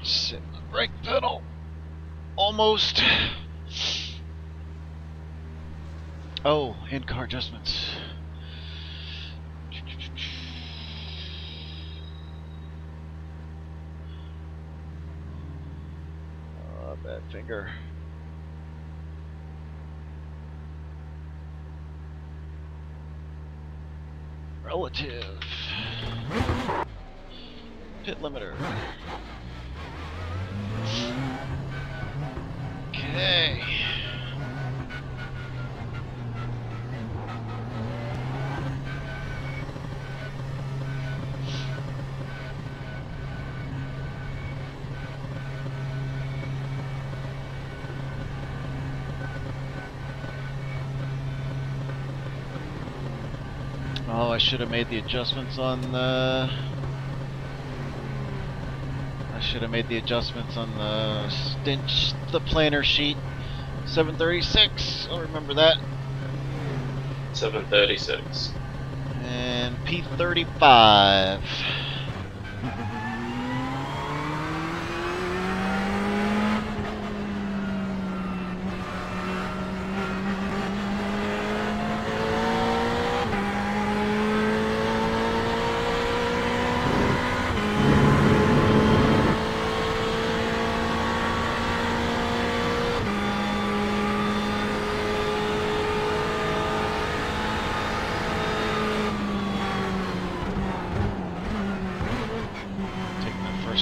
Sit the brake pedal. Almost. Oh, in-car adjustments. Bad finger. Relative. Pit limiter. Okay. Oh, I should have made the adjustments on the... stench, the planer sheet. 736, I'll remember that. 736. And P35.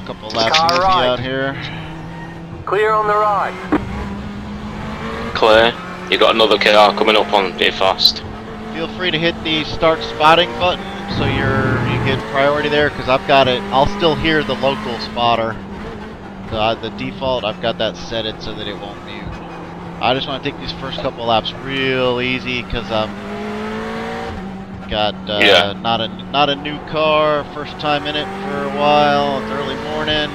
Couple laps easy out here. Clear on the right. Clear. You got another car coming up on you fast. Feel free to hit the start spotting button so you get priority there, because I've got it. I'll still hear the local spotter. The default, I've got that set it so that it won't mute. I just want to take these first couple laps real easy because I'm got not a new car, first time in it for a while. It's early morning.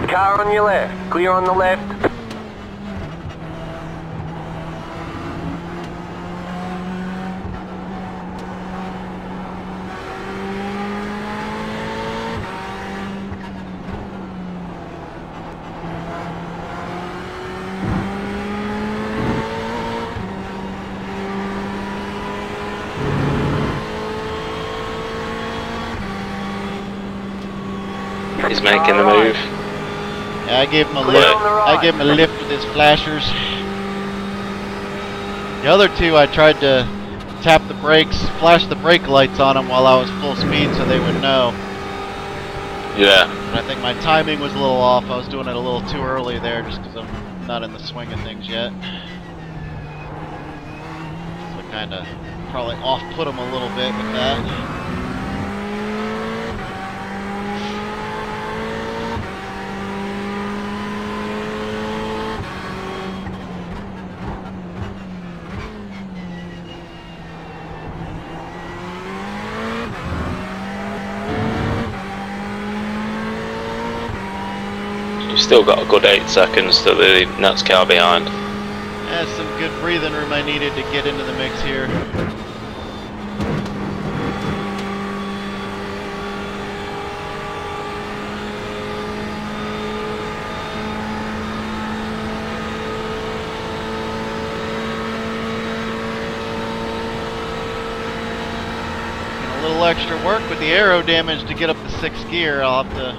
Car on your left. Clear on the left. He's making the move. Yeah, I gave him a lift. I gave him a lift with his flashers. The other two, I tried to tap the brakes, flash the brake lights on them while I was full speed, so they would know. Yeah. And I think my timing was a little off. I was doing it a little too early there, just because I'm not in the swing of things yet. So kind of probably off-put them a little bit with that. Still got a good 8 seconds to the next car behind. That's some good breathing room I needed to get into the mix here. And a little extra work with the aero damage to get up to 6th gear. I'll have to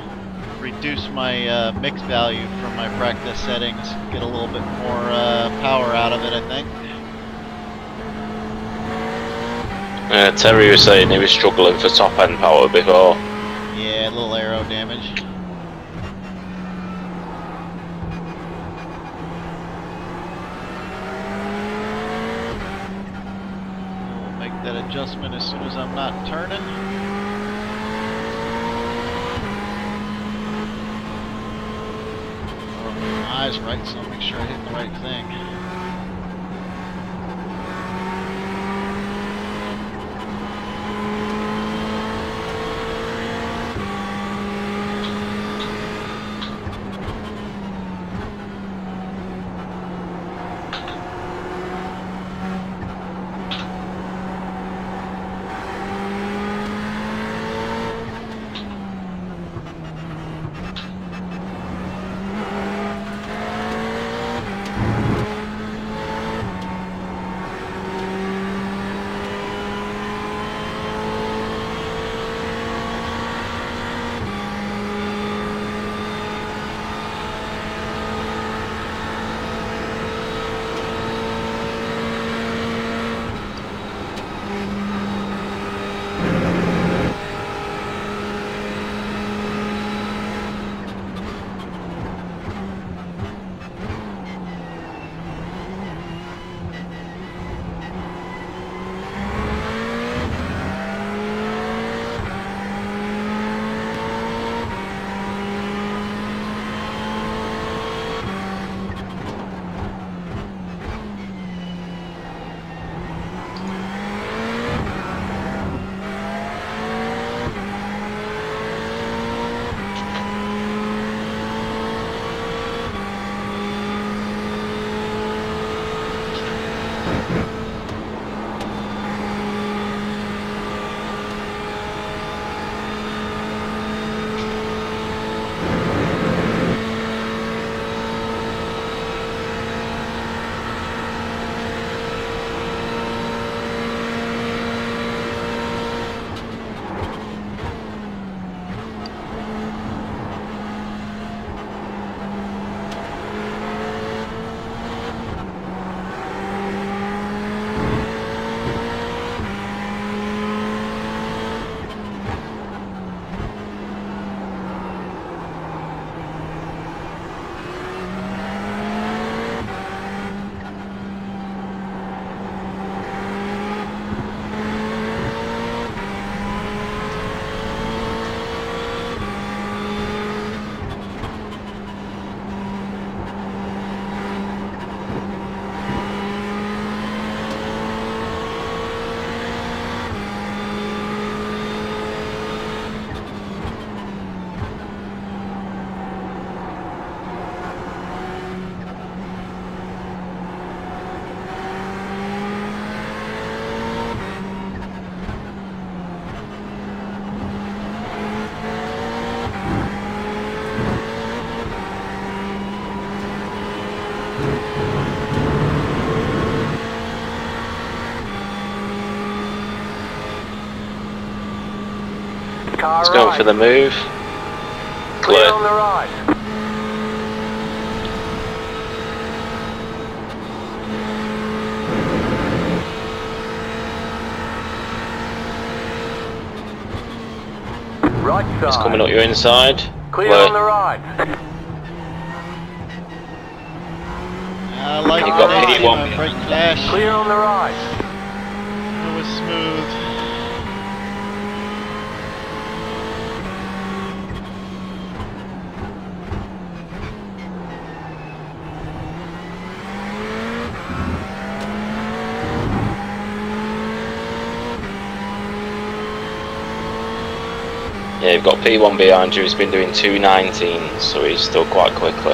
reduce my mix value from my practice settings, get a little bit more power out of it, I think. Terry was saying he was struggling for top end power before. Yeah, a little aero damage. We'll make that adjustment as soon as I'm not turning. Eyes right, so I'll make sure I hit the right thing. Car Let's go right. for the move. Clear Clear. on the right. Right side. It's coming up your inside. Clear on the right. I like You've it got when they P1 see my brake flash. Clear on the right. It was smooth. Yeah, you've got P1 behind you. He's been doing 219, so he's still quite quickly.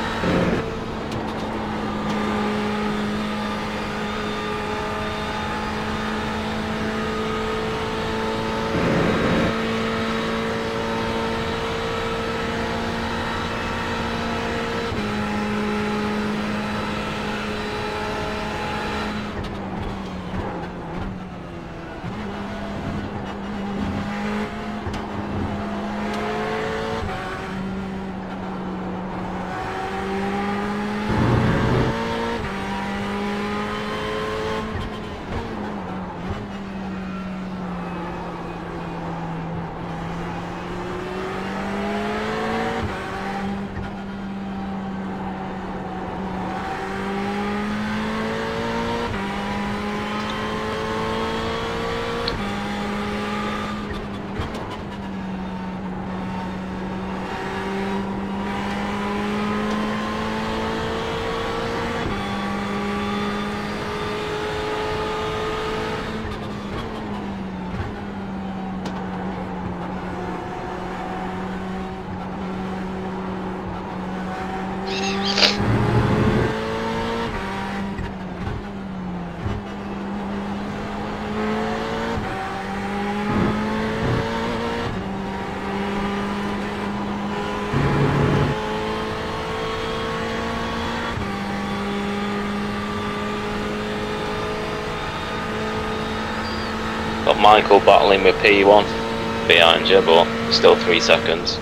Got Michael battling with P1 behind you, but still 3 seconds.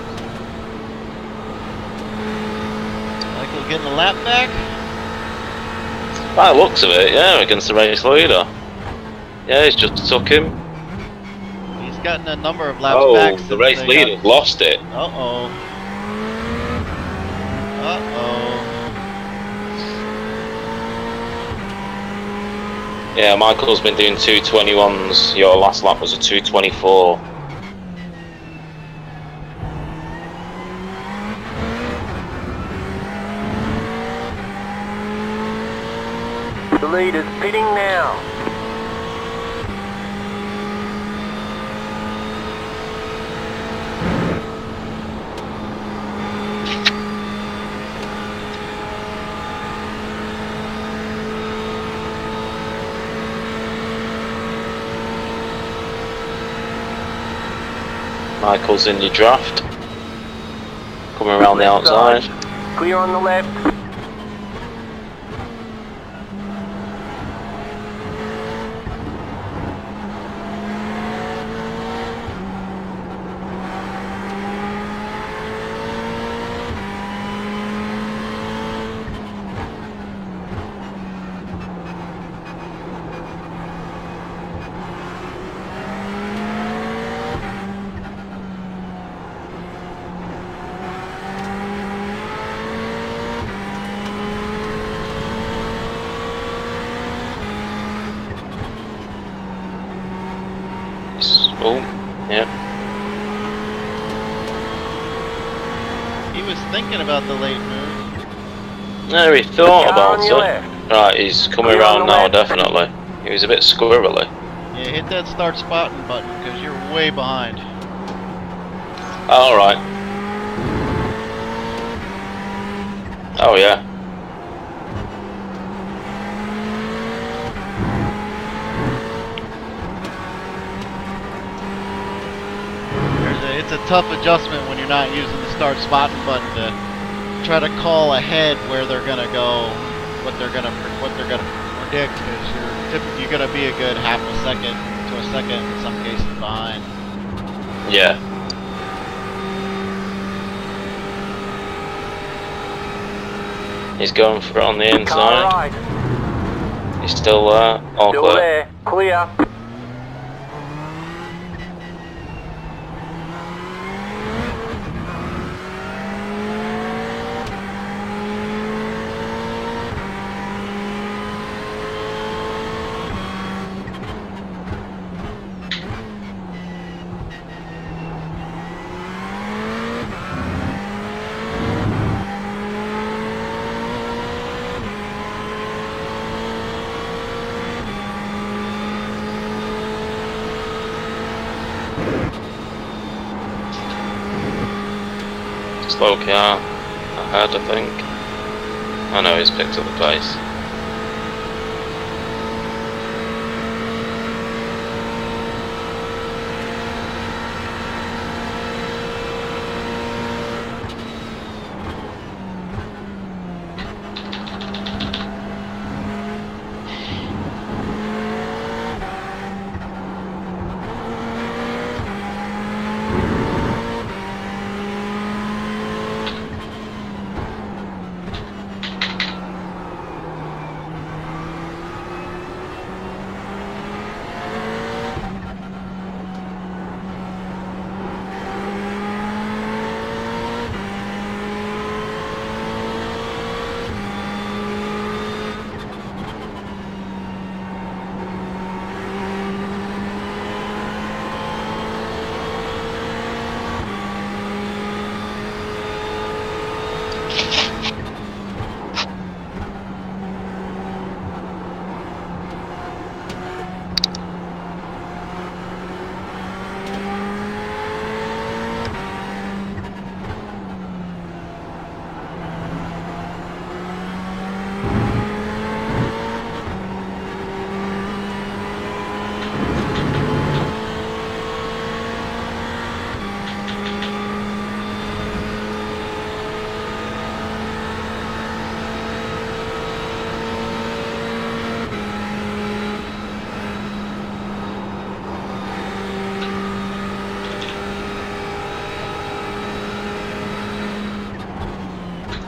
Michael getting a lap back. By the looks of it, yeah, against the race leader. Yeah, he's just took him. He's gotten a number of laps Oh, back. the since race they leader got- lost it. Uh-oh. Uh-oh. Yeah, Michael's been doing 221s. Your last lap was a 224. The leader's pitting now. Michael's in your draft. Coming around the Left outside. side. Clear on the left. Oh, yeah. He was thinking about the late move. No, he thought Car about on your it. left. Right, he's coming Clear on around the now, left. definitely. He was a bit squirrely. Yeah, hit that start spotting button because you're way behind. Alright. Oh, yeah. It's a tough adjustment when you're not using the start spotting button to try to call ahead where they're gonna go, what they're gonna predict, because you're gonna be a good half a second to a second in some cases behind. Yeah. He's going for it on the Car inside. right. He's still there. All Still clear. there. Clear. Slow car ahead, I think. I know he's picked up the pace.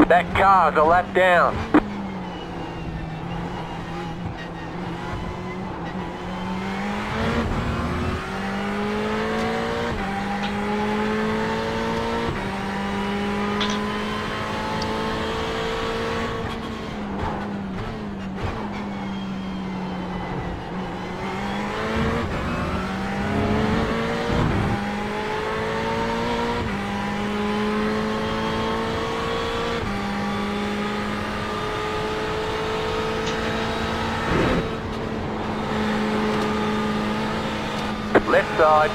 That car's a lap down. Left side.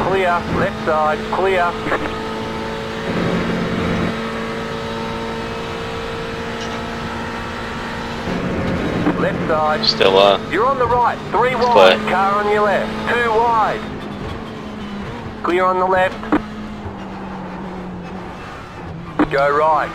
Clear. Left side. Clear. Left side. Still there. You're on the right. 3 wide. Clear. Car on your left. 2 wide. Clear on the left. Go right.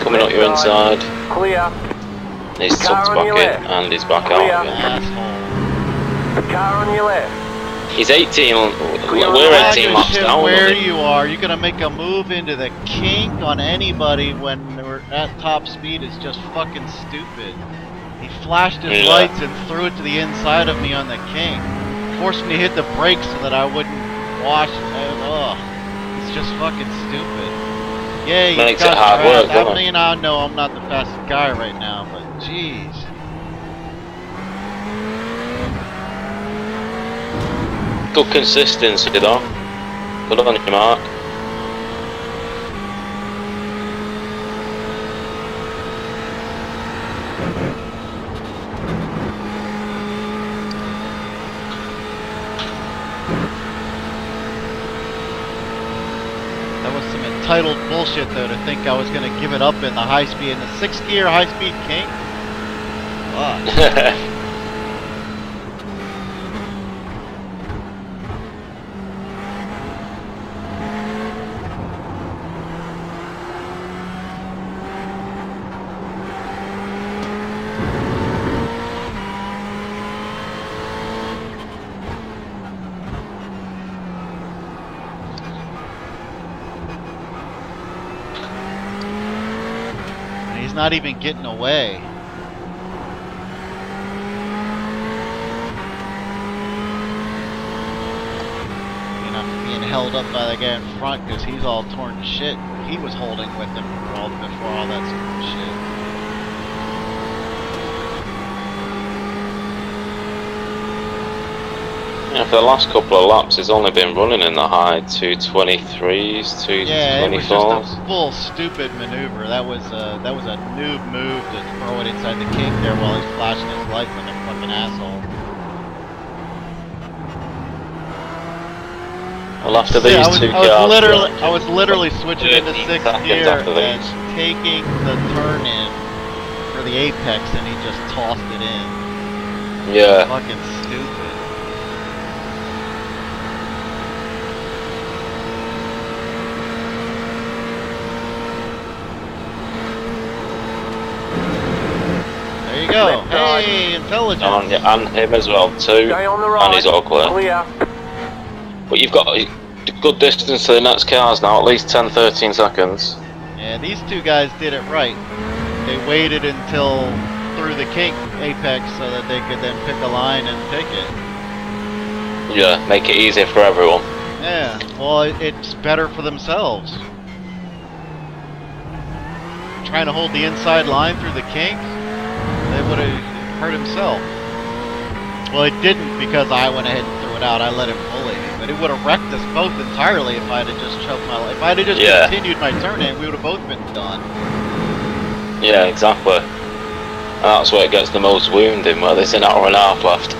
Coming up your inside. Clear. He's Car tucked on back your in left. and he's back Clear. out again. Asshole. Car on your left. He's 18. Clear on We're the I 18 give a laps shit down. where on him. you are. You're gonna make a move into the kink on anybody when we're at top speed is just fucking stupid. He flashed his Yeah. lights and threw it to the inside of me on the kink. Forced me to hit the brakes so that I wouldn't wash. Ugh. It's just fucking stupid. Yeah, you Makes got it hard fast. work, doesn't I it? mean, I know I'm not the fastest guy right now, but jeez. Good consistency though. Good on you, Mark. That was some entitled bullshit though to think I was gonna give it up in the high speed, in the 6th gear high speed kink. Fuck. And he's not even getting away. And I'm being held up by the guy in front because he's all torn to shit. He was holding with him before all that stupid shit. Yeah, for the last couple of laps, he's only been running in the high 223s, Yeah, it was just 224s. a full stupid maneuver. That was a noob move to throw it inside the kink there while he's flashing his lights like a fucking asshole. Well, after these Yeah, two I was literally switching into 13 6th seconds gear after and these. taking the turn in for the apex, and he just tossed it in. Yeah. Fucking stupid. There you go. Left side. Hey, intelligence. And him as well too. Stay on the right. And he's all clear. Clear. But you've got a good distance to the next cars now, at least 10-13 seconds. Yeah, these two guys did it right. They waited until through the kink apex so that they could then pick a line and pick it. Yeah, make it easier for everyone. Yeah, well, it's better for themselves. Trying to hold the inside line through the kink, they would have hurt himself. Well, it didn't because I went ahead and threw it out. I let him bully me, but it would have wrecked us both entirely if I had just choked my. If I had just Yeah. continued my turn in, we would have both been done. Yeah, exactly. And that's where it gets the most wounding, where there's an hour and a half left.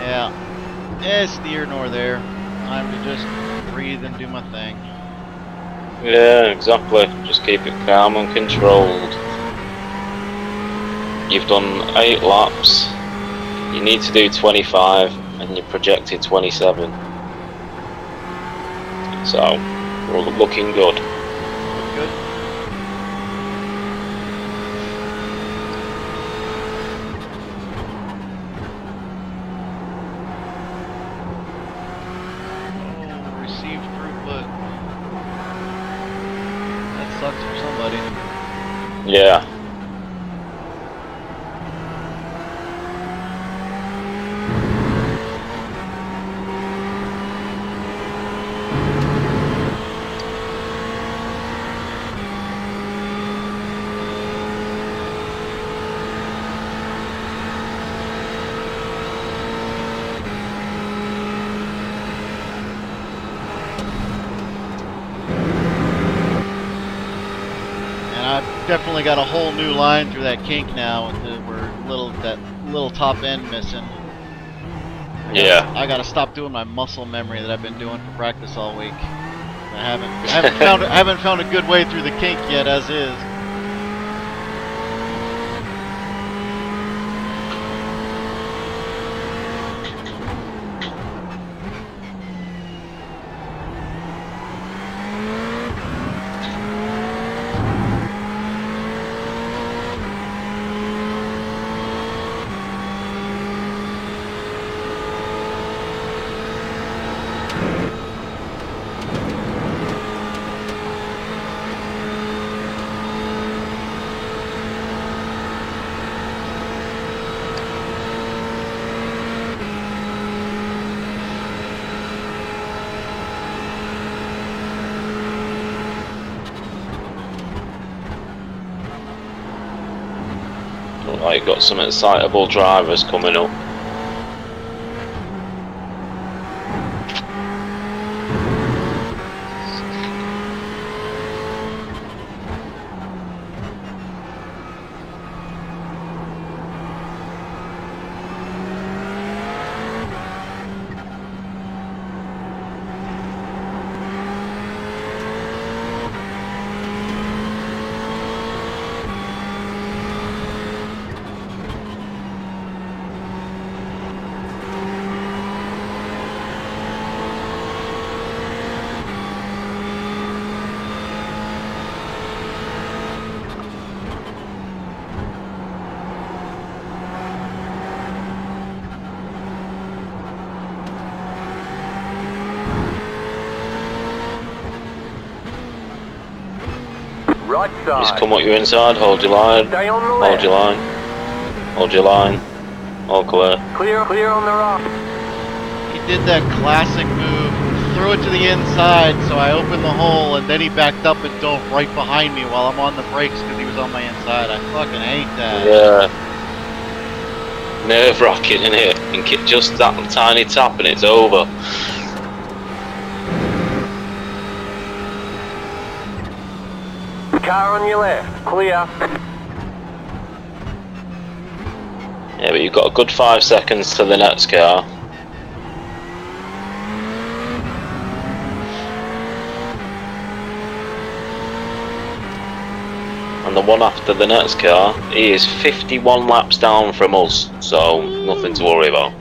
Yeah, it's neither nor there. Time to just breathe and do my thing. Yeah, exactly. Just keep it calm and controlled. You've done 8 laps. You need to do 25, and you projected 27. So, we're looking good. Good. Oh, received throughput. That sucks for somebody. Yeah. And I've definitely got a whole new line through that kink now with that little top end missing. I gotta stop doing my muscle memory that I've been doing for practice all week. I haven't found a good way through the kink yet, as is. Look like got some excitable drivers coming up. Right side. Just come up your inside, hold your line, Stay on the hold left. your line, hold your line, all clear. Clear on the right. He did that classic move, threw it to the inside, so I opened the hole, and then he backed up and dove right behind me while I'm on the brakes because he was on my inside. I fucking hate that. Yeah. Nerve wracking, innit? And just that tiny tap and it's over. Car on your left. Clear. Yeah, but you've got a good 5 seconds to the next car. And the one after the next car, he is 51 laps down from us, so nothing to worry about.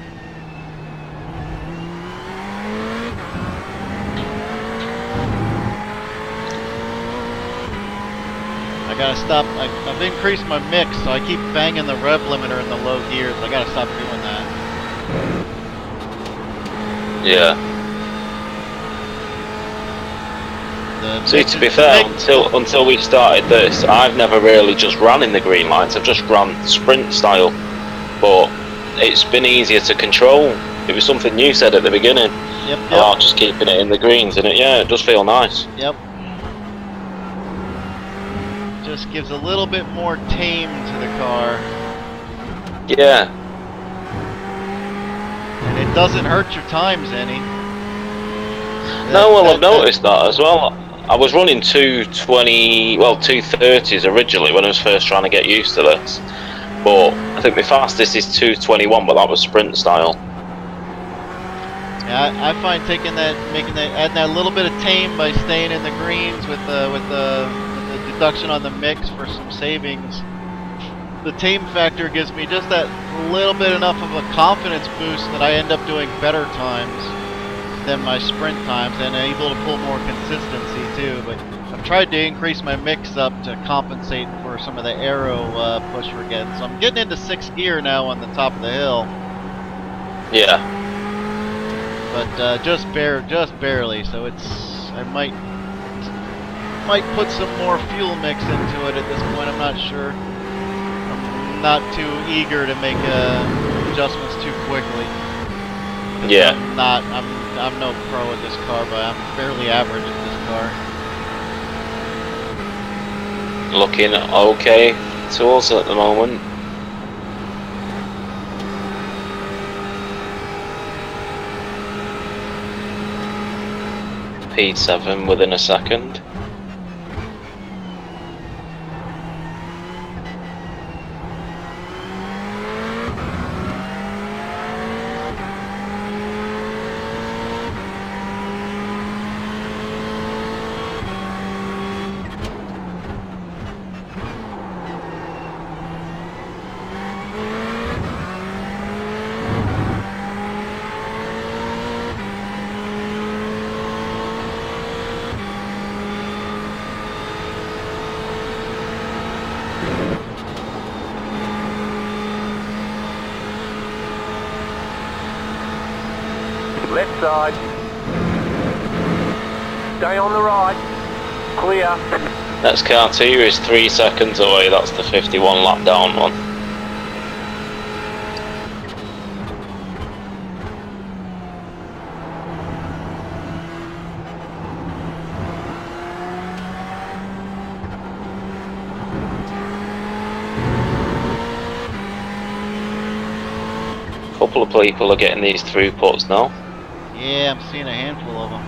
I gotta stop. I've increased my mix, so I keep banging the rev limiter in the low gears. I gotta stop doing that. Yeah. See, to be fair, until we started this, I've never really just ran in the green lights. I've just ran sprint style, but it's been easier to control. It was something you said at the beginning about just keeping it in the greens, and it does feel nice. Yep. Just gives a little bit more tame to the car. Yeah. And it doesn't hurt your times any. I've noticed that as well. I was running 230s originally when I was first trying to get used to this. But I think my fastest is 221, but that was sprint style. Yeah, I find adding that little bit of tame by staying in the greens with the deduction on the mix for some savings. The tame factor gives me just that little bit enough of a confidence boost that I end up doing better times than my sprint times, and able to pull more consistency too. But I've tried to increase my mix up to compensate for some of the aero push we're getting. So I'm getting into 6th gear now on the top of the hill. Yeah. But just barely. So I might put some more fuel mix into it at this point. I'm not sure. I'm not too eager to make adjustments too quickly. Yeah. I'm no pro at this car, but I'm fairly average at this car. Looking okay to us at the moment. P7 within a second. outside. Stay on the right. Clear. Next car to you is 3 seconds away. That's the 51 lap down one. A couple of people are getting these throughputs now. Yeah, I'm seeing a handful of them.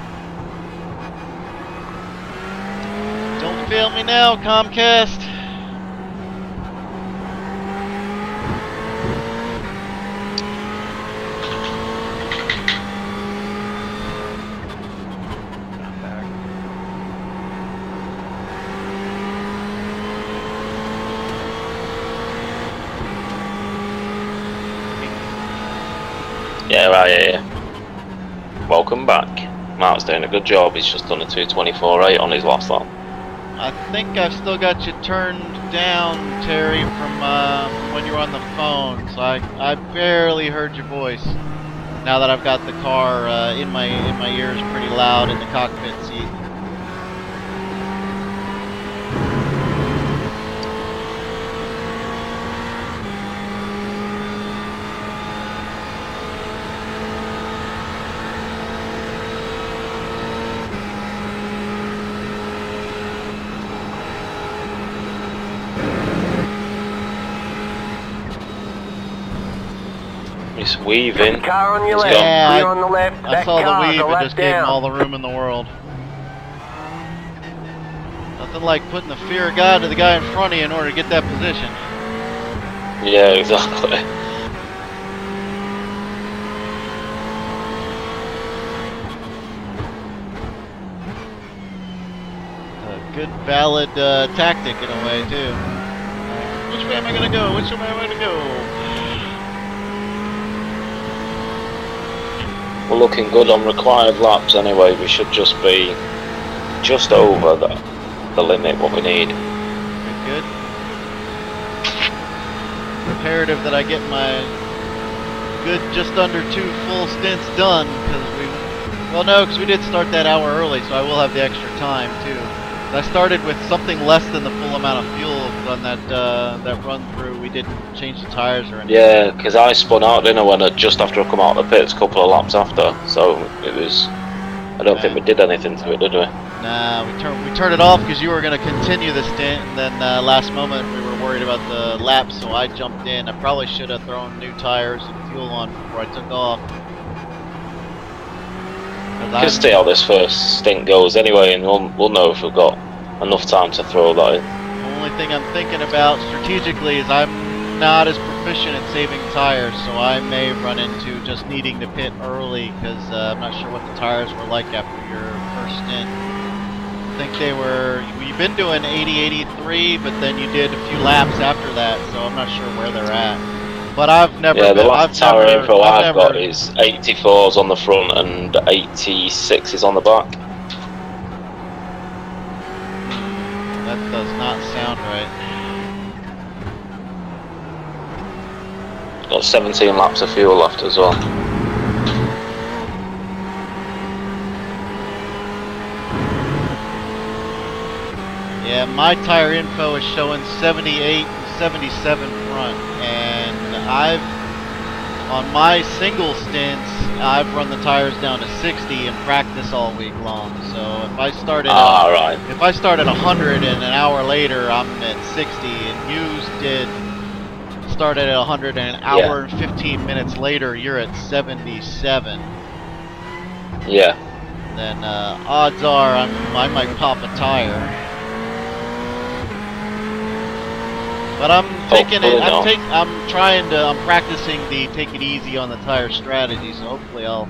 Don't fail me now, Comcast. Yeah, right, yeah. Welcome back. Mark's doing a good job. He's just done a 224.8 on his last lap. I think I've still got you turned down, Terry, from when you were on the phone, so I barely heard your voice. Now that I've got the car in my ears pretty loud in the cockpit seat. He's weaving. Car on your He's left. gone. Clear on the left. I That saw the car's weave a and lap just gave him all down. the room in the world. Nothing like putting the fear of God to the guy in front of you in order to get that position. Yeah, exactly. A good valid tactic in a way too. Which way am I gonna go? Which way am I gonna go? We're looking good on required laps anyway. We should just be just over the limit what we need. Good. Imperative that I get my good just under 2 full stints done because we did start that hour early, so I will have the extra time too. I started with something less than the full amount of fuel on that run through. We didn't change the tires or anything. Yeah, because I spun out, didn't I, just after I come out of the pits, a couple of laps after. So it was. I don't think we did anything to it, did we? Nah, we turned it off because you were going to continue the stint, and then last moment we were worried about the laps, so I jumped in. I probably should have thrown new tires and fuel on before I took off. We'll see how this first stint goes anyway, and we'll know if we've got enough time to throw that in. The only thing I'm thinking about strategically is I'm not as proficient at saving tires, so I may run into just needing to pit early because I'm not sure what the tires were like after your first stint. I think you've been doing 80, 83, but then you did a few laps after that, so I'm not sure where they're at. But I've never. Yeah, the last tire info I've got is 84s on the front and 86s on the back. That does not sound right. Got 17 laps of fuel left as well. Yeah, my tire info is showing 78 and 77 front, and on my single stints, I've run the tires down to 60 in practice all week long. So if I started if I start at 100 and an hour later I'm at 60, and you did start at 100 and an hour and 15 minutes later you're at 77. Yeah. Then odds are I might pop a tire. But I'm taking it. I'm practicing the take it easy on the tire strategy. So hopefully I'll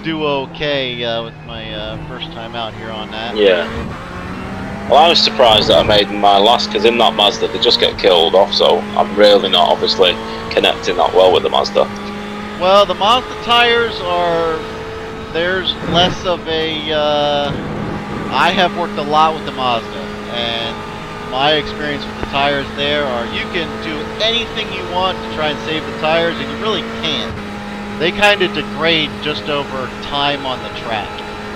do okay with my first time out here on that. Yeah. Well, I was surprised that I made my last, because in that Mazda they just get killed off. So I'm really not obviously connecting that well with the Mazda. Well, the Mazda tires there's less of a. I have worked a lot with the Mazda, and my experience with the tires there are you can do anything you want to try and save the tires, and you really can't. they kind of degrade just over time on the track.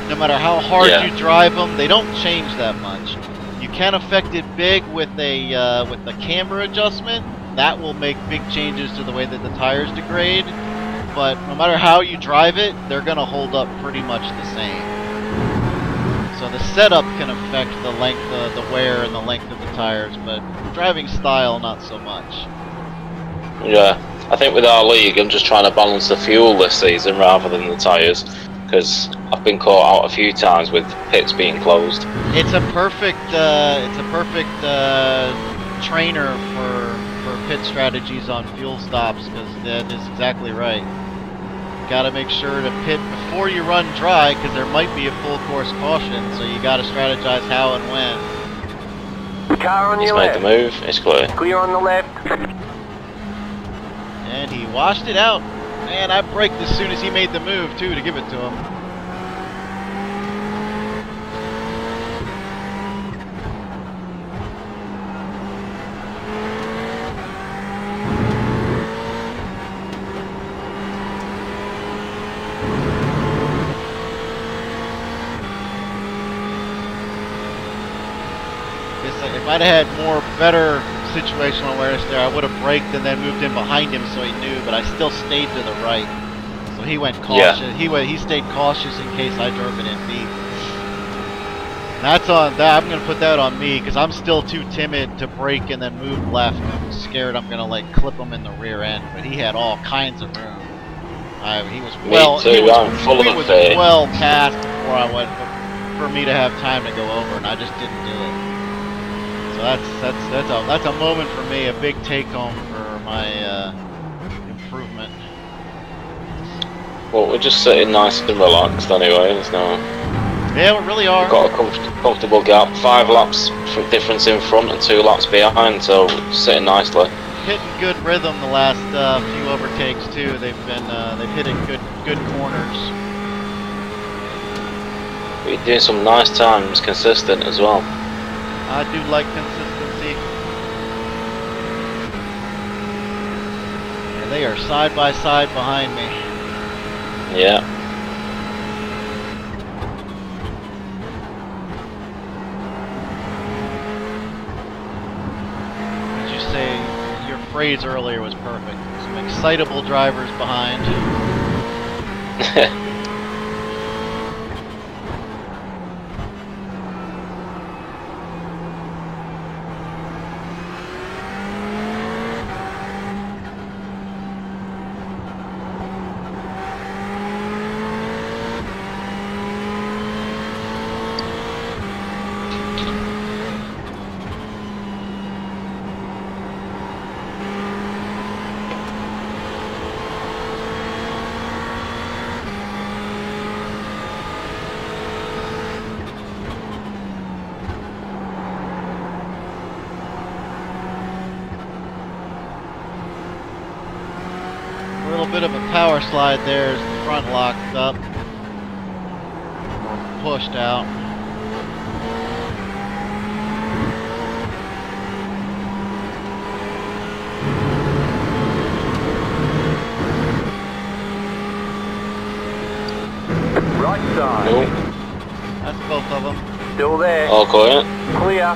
No matter how hard Yeah. you drive them, they don't change that much. You can affect it big with the camber adjustment. That will make big changes to the way that the tires degrade. But no matter how you drive it, they're gonna hold up pretty much the same. So the setup can affect the length, the wear, and the length of the tires, but driving style, not so much. Yeah, I think with our league, I'm just trying to balance the fuel this season rather than the tyres, because I've been caught out a few times with pits being closed. It's a perfect trainer for pit strategies on fuel stops, because that is exactly right. Got to make sure to pit before you run dry, because there might be a full course caution, so you got to strategize how and when. Car on He's your made left. the move, it's clear. Clear on the left. And he washed it out. Man, I braked as soon as he made the move, too, to give it to him. If I'd have had more better situational awareness there, I would have braked and then moved in behind him so he knew, but I still stayed to the right. So he went cautious. Yeah. He stayed cautious in case I drove it in deep. That's on that. I'm gonna put that on me because I'm still too timid to brake and then move left. I'm scared I'm gonna like clip him in the rear end, but he had all kinds of room. He was well. Me too, He was, I'm full he of was fear. well past before I went for me to have time to go over, and I just didn't do it. So that's a moment for me, a big take home for my improvement. Well, we're just sitting nice and relaxed anyway, there's no... Yeah, we really are. We've got a comfortable gap, 5 laps difference in front and 2 laps behind, so sitting nicely. Hitting good rhythm the last few overtakes too. They've hit it good corners. We're doing some nice times, consistent as well. I do like consistency. And they are side by side behind me. Yeah. As you say, your phrase earlier was perfect. Some excitable drivers behind. A little bit of a power slide there as the front locked up. Or pushed out. Right side. Cool. That's both of them. Still there. All clear. Clear.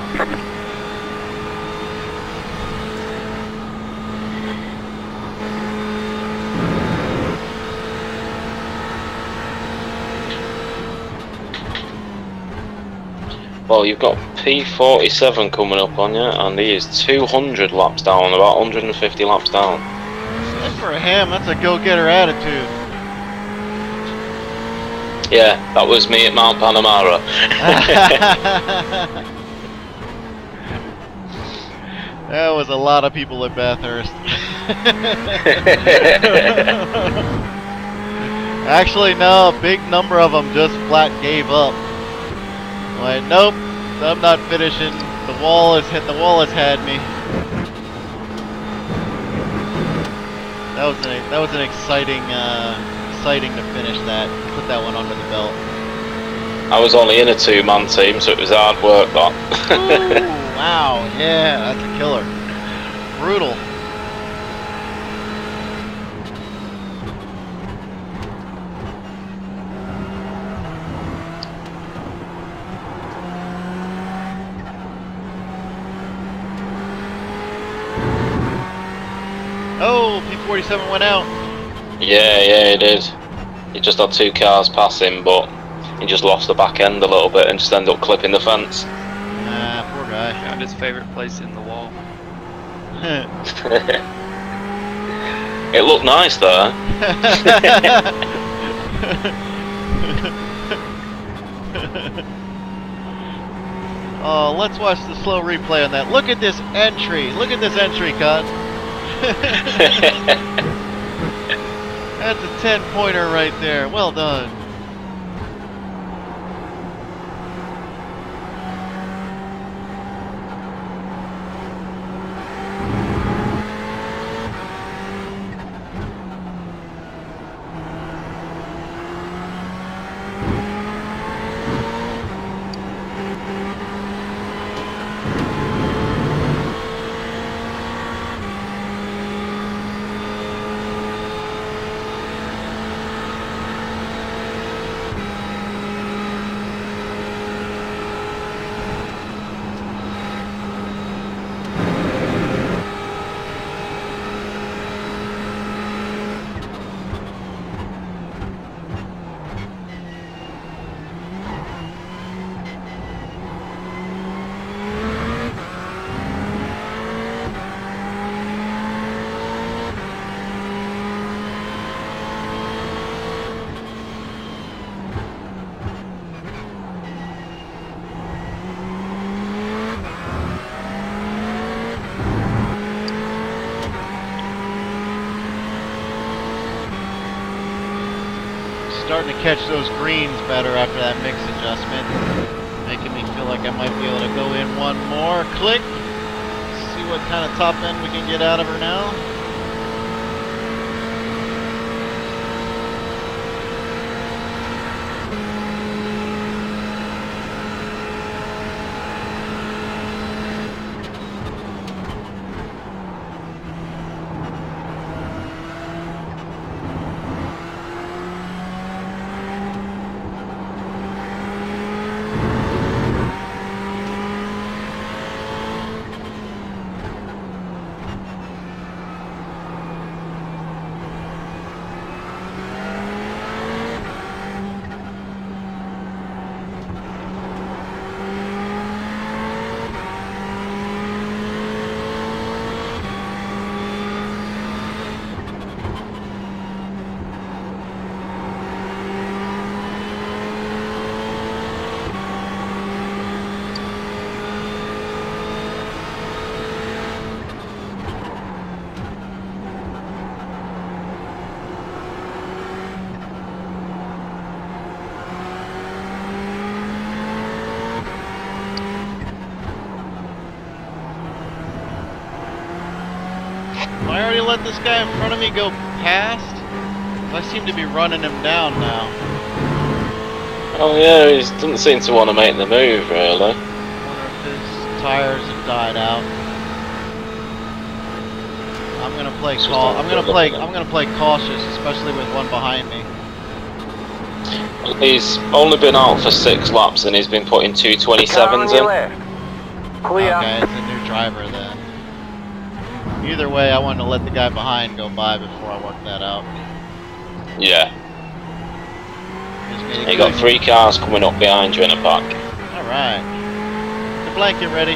Well, you've got P47 coming up on you, and he is 200 laps down, about 150 laps down. Good for him. That's a go-getter attitude. Yeah, that was me at Mount Panamera. That was a lot of people at Bathurst. Actually, no, a big number of them just flat gave up. Like, nope, I'm not finishing. The wall has had me. That was an exciting to finish that. Put that one under the belt. I was only in a 2-man team, so it was hard work, that. Ooh, wow, yeah, that's a killer. Brutal. cool. P47 went out. Yeah, he did. He just had 2 cars pass him, but he just lost the back end a little bit and just ended up clipping the fence. Ah, poor guy. Found his favorite place in the wall. It looked nice though. Oh, let's watch the slow replay on that. Look at this entry. Look at this entry, cut. That's a 10-pointer right there. Well done. Starting to catch those greens better after that mix adjustment. Making me feel like I might be able to go in one more. Click. See what kind of top end we can get out of her now. I already let this guy in front of me go past? I seem to be running him down now. Oh yeah, he doesn't seem to want to make the move really. I wonder if his tires have died out. I'm gonna play I'm gonna play cautious, especially with one behind me. He's only been out for 6 laps and he's been putting 227s in. Clear. Okay, it's a new driver then. Either way, I wanted to let the guy behind go by before I worked that out. Yeah. You got 3 cars coming up behind you in a pack. Alright. The blanket ready.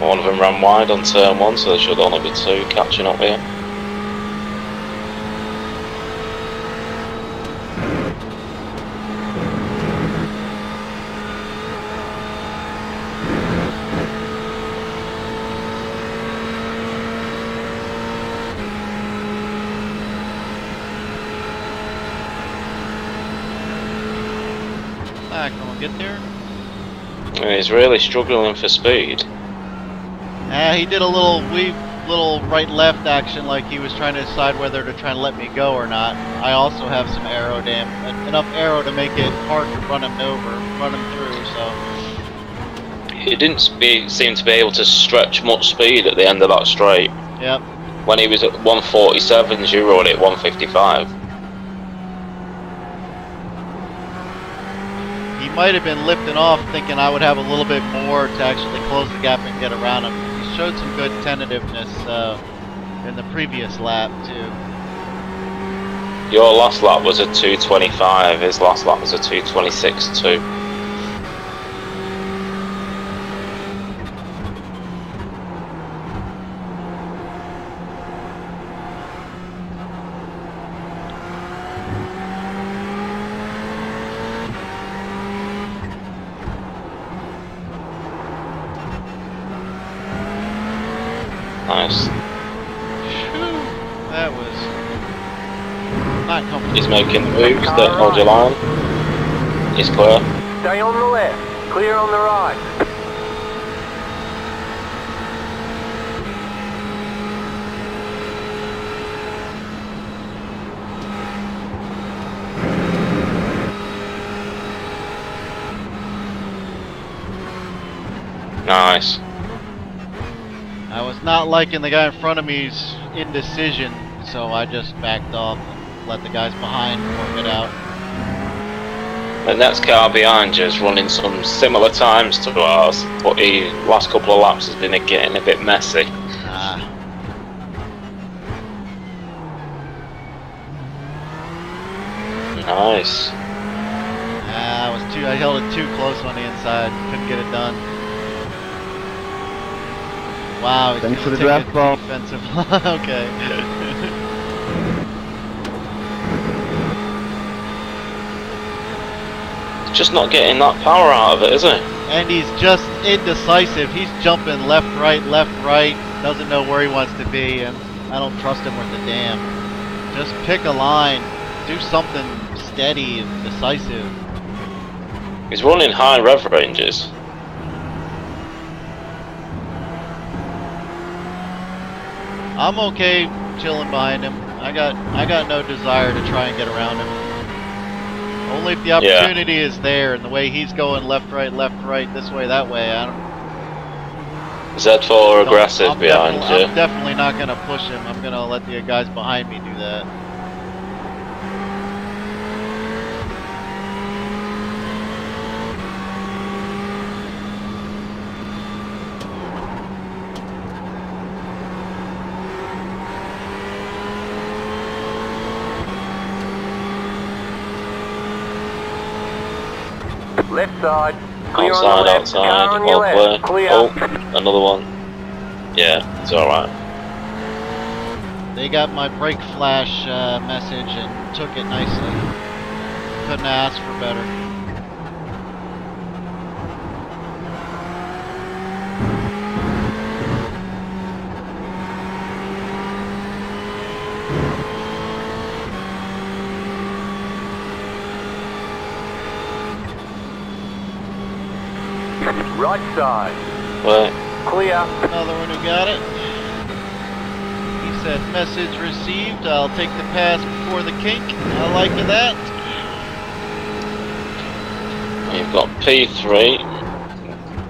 One of them ran wide on turn 1, so there should only be 2 catching up here. Alright, can we get there? And he's really struggling for speed. He did a little right-left action, like he was trying to decide whether to try and let me go or not. I also have some enough aero to make it hard to run him through. So He didn't seem to be able to stretch much speed at the end of that straight. yep, When he was at 147s, you were already at 155. He might have been lifting off thinking I would have a little bit more to actually close the gap and get around him. He showed some good tentativeness in the previous lap too. Your last lap was a 225, his last lap was a 226.2. Nice. That was not comfortable. He's making the moves that hold your line. He's clear. Stay on the left. Clear on the right. Nice. I was not liking the guy in front of me's indecision, so I just backed off and let the guys behind work it out. The next car behind you is running some similar times to ours, but the last couple of laps has been getting a bit messy. Nice. I held it too close on the inside, couldn't get it done. Wow, he's Thanks for gonna the take draft a ball. defensive. Okay. He's just not getting that power out of it, is he? And he's just indecisive. He's jumping left, right, doesn't know where he wants to be, and I don't trust him worth a damn. Just pick a line, do something steady and decisive. He's running high rev ranges. I'm okay chilling behind him. I got no desire to try and get around him. Only if the opportunity is there, and the way he's going left, right, this way, that way, I don't... Z4 aggressive behind you. I'm definitely not going to push him. I'm going to let the guys behind me do that. Left side. Clear on the Outside, left. outside, Car on your all clear. left. Clear. Oh, another one. Yeah, it's alright. They got my brake flash message and took it nicely. Couldn't ask for better. Right side. Wait. Clear. Another one who got it. He said, message received. I'll take the pass before the kink. I like that. You've got P3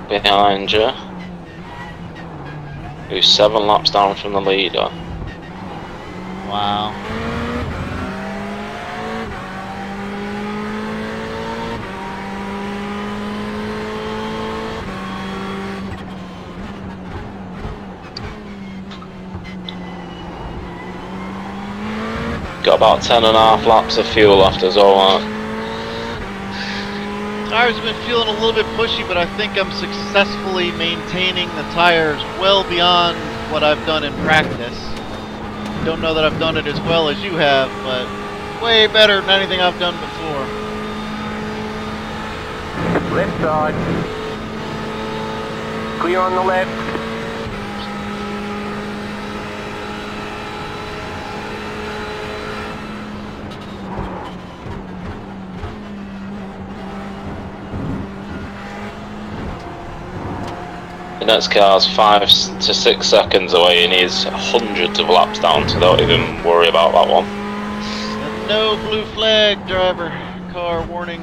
behind you, who's 7 laps down from the leader. Wow. Got about 10.5 laps of fuel left as well. Tires have been feeling a little bit pushy, but I think I'm successfully maintaining the tires well beyond what I've done in practice. Don't know that I've done it as well as you have, but way better than anything I've done before. Left side. Clear on the left. The next car's 5 to 6 seconds away and he's hundreds of laps down, so don't even worry about that one. And no blue flag, driver. Car warning.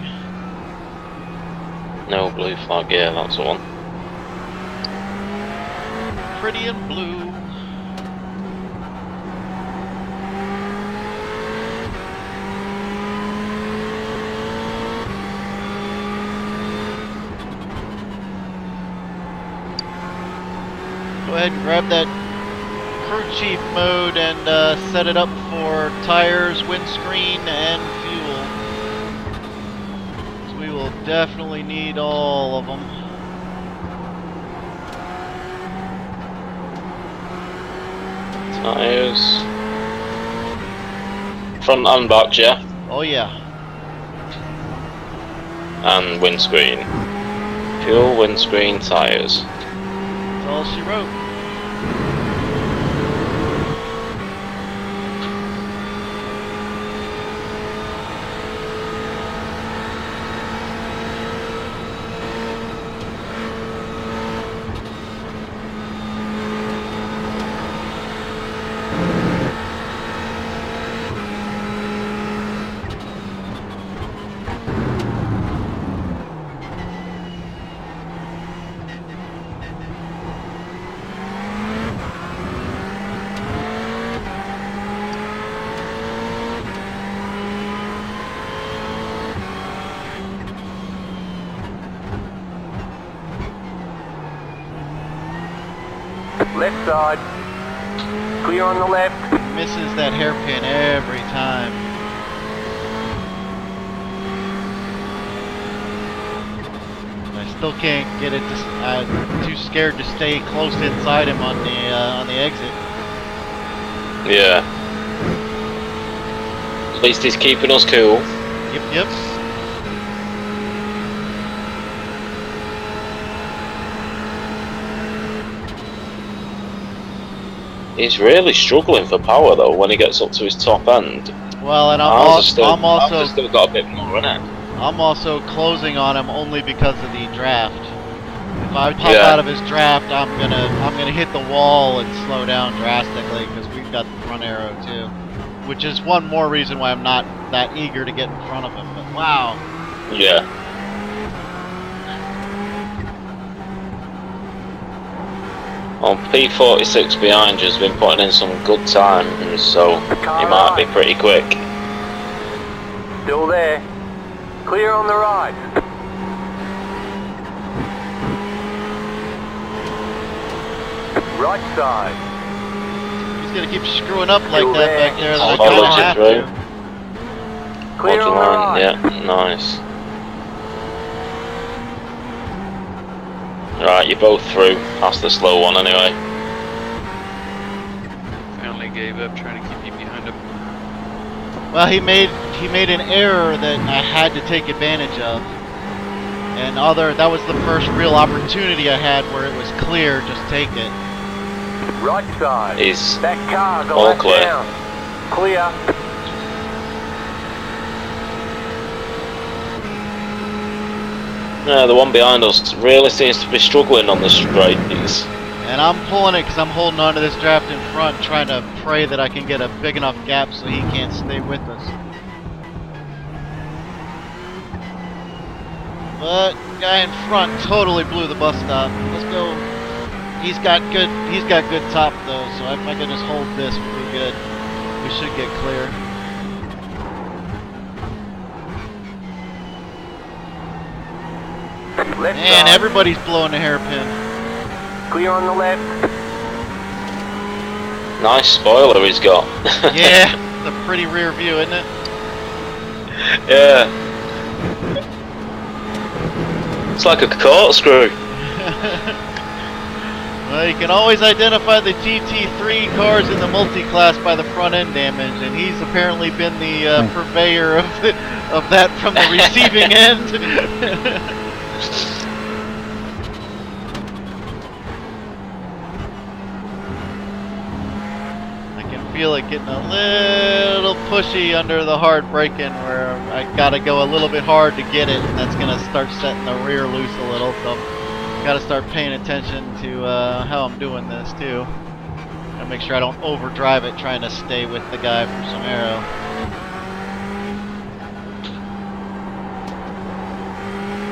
No blue flag, yeah, that's the one. Pretty and blue. Go ahead and grab that crew chief mode and set it up for tires, windscreen, and fuel. So we will definitely need all of them. Tires. Front and back, yeah? Oh yeah. And windscreen. Fuel, windscreen, tires. That's all she wrote. Left side. Clear on the left. Misses that hairpin every time. I still can't get it. I'm too scared to stay close inside him on the exit. Yeah. At least he's keeping us cool. Yep. He's really struggling for power though when he gets up to his top end. Well, and Ours has I'm also still got a bit more in it. I'm also closing on him only because of the draft. If I pop Yeah. out of his draft, I'm gonna hit the wall and slow down drastically because we've got the front arrow too, which is one more reason why I'm not that eager to get in front of him. But wow, Yeah. Well, P46 behind you has been putting in some good times, so he might be pretty quick. Still there. Clear on the right. Right side. he's gonna keep screwing up like Still that there. back there. That I'll I follow kinda you have through. to. Clear on the right. Yeah, nice. Right, you're both through. That's the slow one anyway. Finally gave up trying to keep you behind him. Well, he made an error that I had to take advantage of, and that was the first real opportunity I had where it was clear. Just take it. Right side. He's That car, go all left clear. down. Clear. Yeah, the one behind us really seems to be struggling on the straights. And I'm pulling it because I'm holding onto this draft in front, trying to pray that I can get a big enough gap so he can't stay with us. But guy in front totally blew the bus stop. Let's go. He's got good top though, so if I can just hold this, we'll be good. We should get clear. Left Man, side. everybody's blowing a hairpin. Clear on the left. Nice spoiler he's got. Yeah, it's a pretty rear view, isn't it? Yeah. It's like a corkscrew. Well, you can always identify the GT3 cars in the multi-class by the front end damage, and he's apparently been the purveyor of that from the receiving end. I can feel it getting a little pushy under the hard braking where I gotta go a little bit hard to get it, and that's gonna start setting the rear loose a little, so gotta start paying attention to how I'm doing this too. Gotta make sure I don't overdrive it trying to stay with the guy for some aero.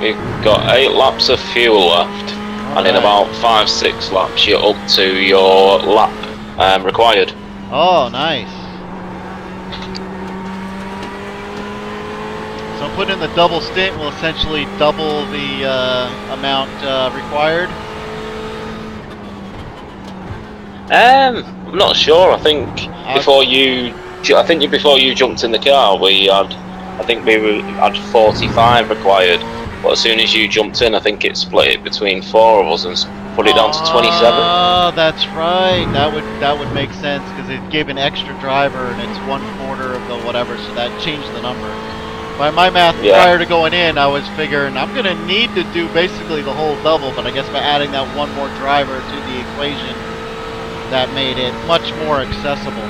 We've got 8 laps of fuel left, and in about 5-6 laps you're up to your lap required. Oh, nice. So putting in the double stint will essentially double the amount required. I'm not sure. I think before you jumped in the car, we had 45 required. But as soon as you jumped in, I think it split it between 4 of us and put it down to 27. Oh, that's right. That would make sense because it gave an extra driver and it's 1/4 of the whatever, so that changed the number. By my math, prior to going in, I was figuring I'm gonna need to do basically the whole double, but I guess by adding that one more driver to the equation, that made it much more accessible.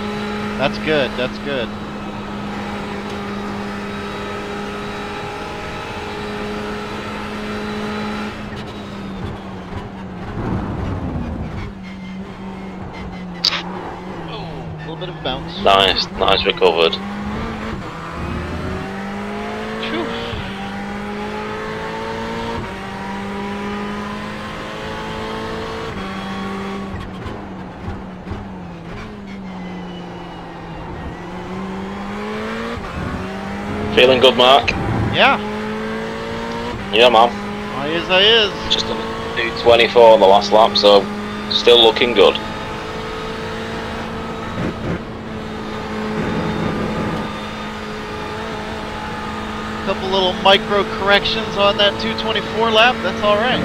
That's good. That's good. Bit of bounce. Nice recovered. Phew. Feeling good, Mark? Yeah. Yeah, man. I is. Just done 2:24 on the last lap, so still looking good. Couple little micro corrections on that 224 lap, that's alright.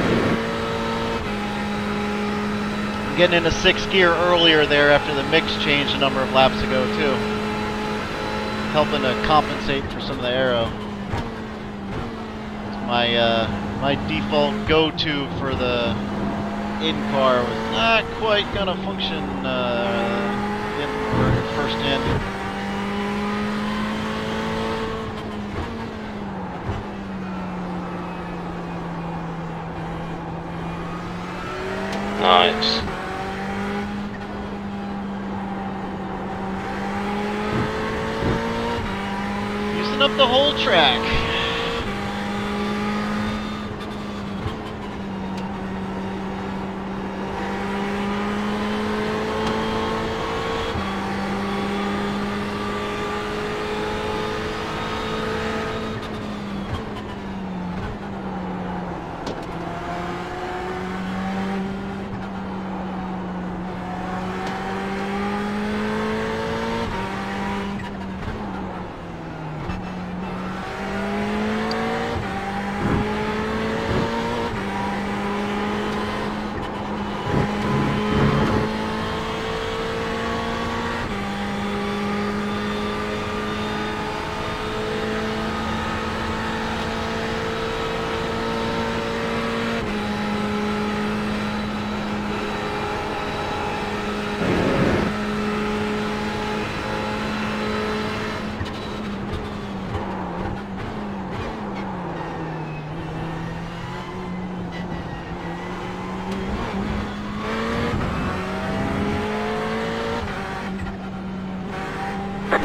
Getting into 6th gear earlier there after the mix changed a number of laps ago too. Helping to compensate for some of the aero. My default go-to for the in-car was not quite gonna function in first end. Nice. Using up the whole track.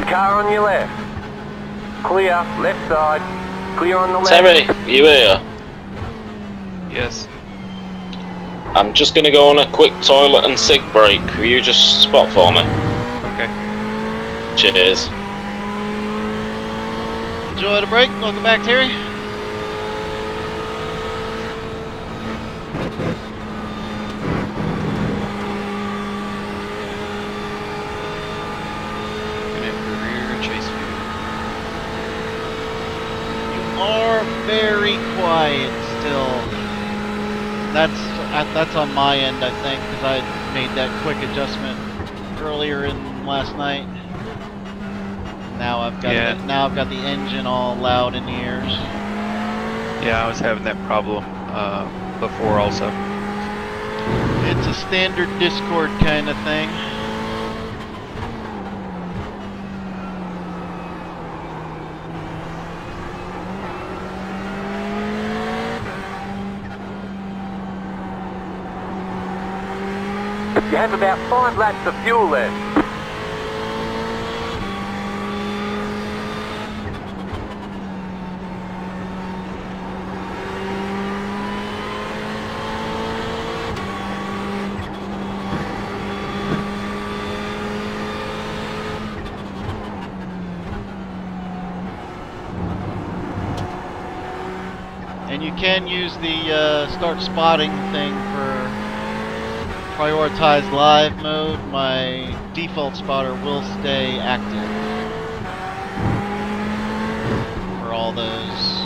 Car on your left. Clear, left side. Clear on the left. Terry, you here? Yes. I'm just gonna go on a quick toilet and cig break. Will you just spot for me? Okay. Cheers. Enjoy the break. Welcome back, Terry. Very quiet still. That's on my end, I think, because I made that quick adjustment earlier in last night. Now I've got the engine all loud in the ears. Yeah, I was having that problem before also. It's a standard Discord kind of thing. You have about 5 laps of fuel left. And you can use the start spotting thing prioritize live mode, my default spotter will stay active for all those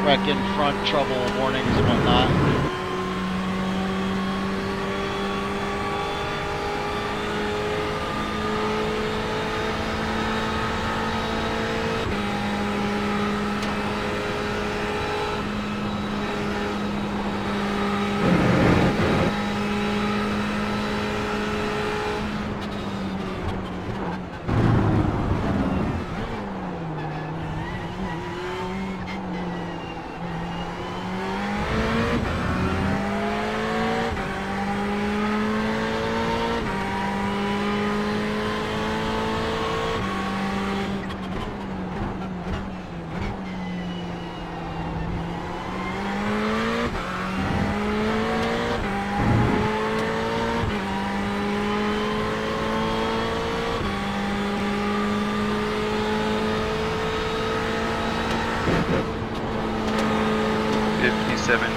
wreck in front trouble warnings and whatnot.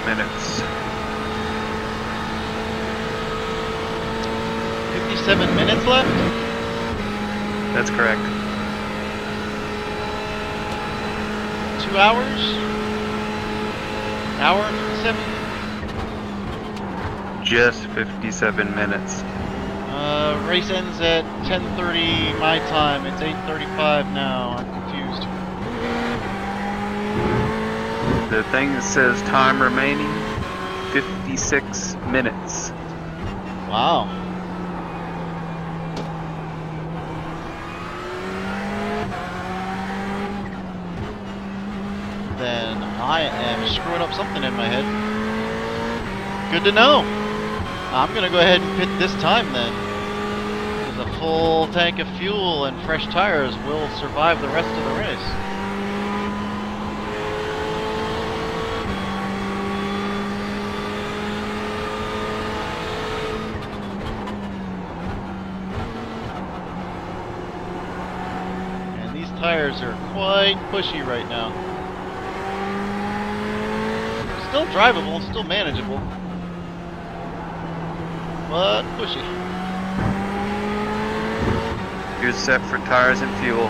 Minutes. 57 minutes left? That's correct. 2 hours? Hour and 57? Just 57 minutes. Race ends at 10:30 my time. It's 8:35 now. I'm confused. The thing that says time remaining, 56 minutes. Wow. Then I am screwing up something in my head. Good to know. I'm gonna go ahead and pit this time then. Because a full tank of fuel and fresh tires will survive the rest of the race. Tires are quite pushy right now. Still drivable, still manageable, but pushy. You're set for tires and fuel.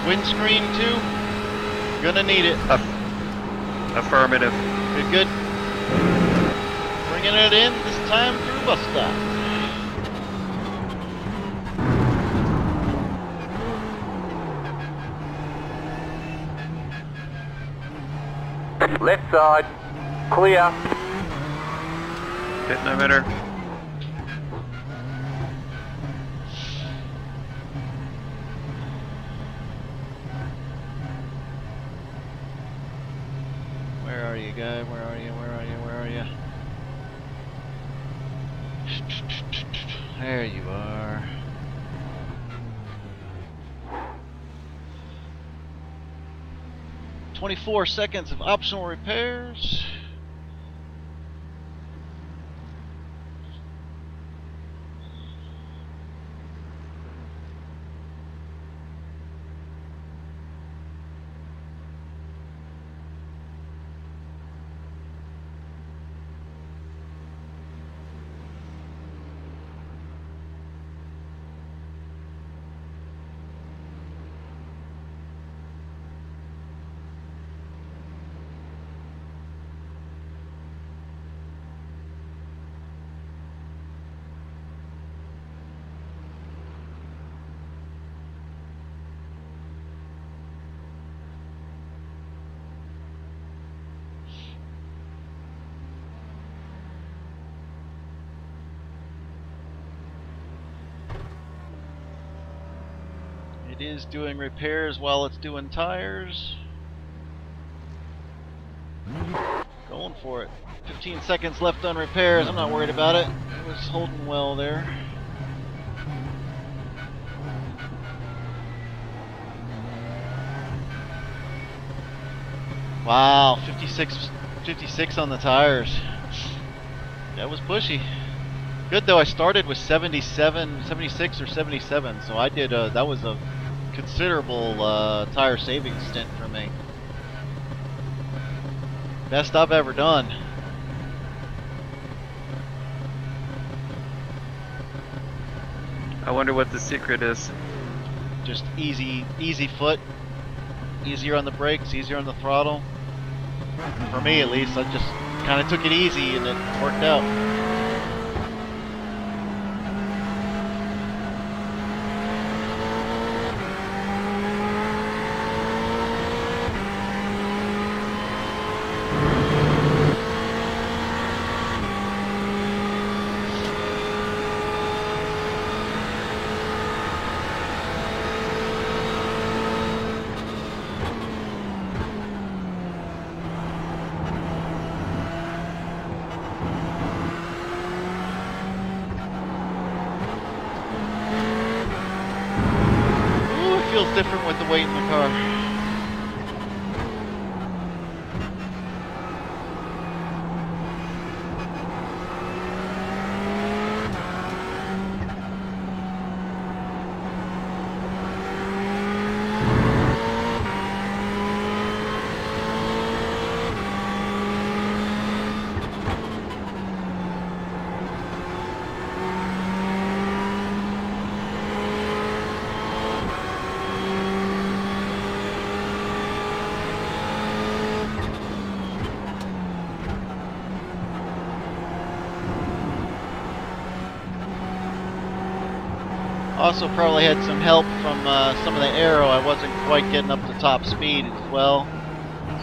Windscreen too? Gonna need it. Affirmative. Good, good. Bringing it in, this time through bus stop. Left side, clear. Pit limiter. Where are you, guy? Where are you? Where are you? Where are you? There you are. "24 seconds of optional repairs." It is doing repairs while it's doing tires. Going for it. 15 seconds left on repairs. I'm not worried about it. It was holding well there. Wow, 56 on the tires. That was pushy. Good though, I started with 77, 76 or 77, so I did, that was a considerable tire saving stint for me. Best I've ever done. I wonder what the secret is. Just easy foot. Easier on the brakes, easier on the throttle. For me at least, I just kind of took it easy and it worked out. Feels different with the weight in the car. Also probably had some help from some of the aero. I wasn't quite getting up to top speed as well,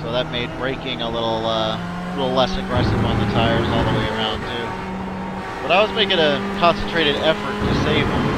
so that made braking a little less aggressive on the tires all the way around too. But I was making a concentrated effort to save them.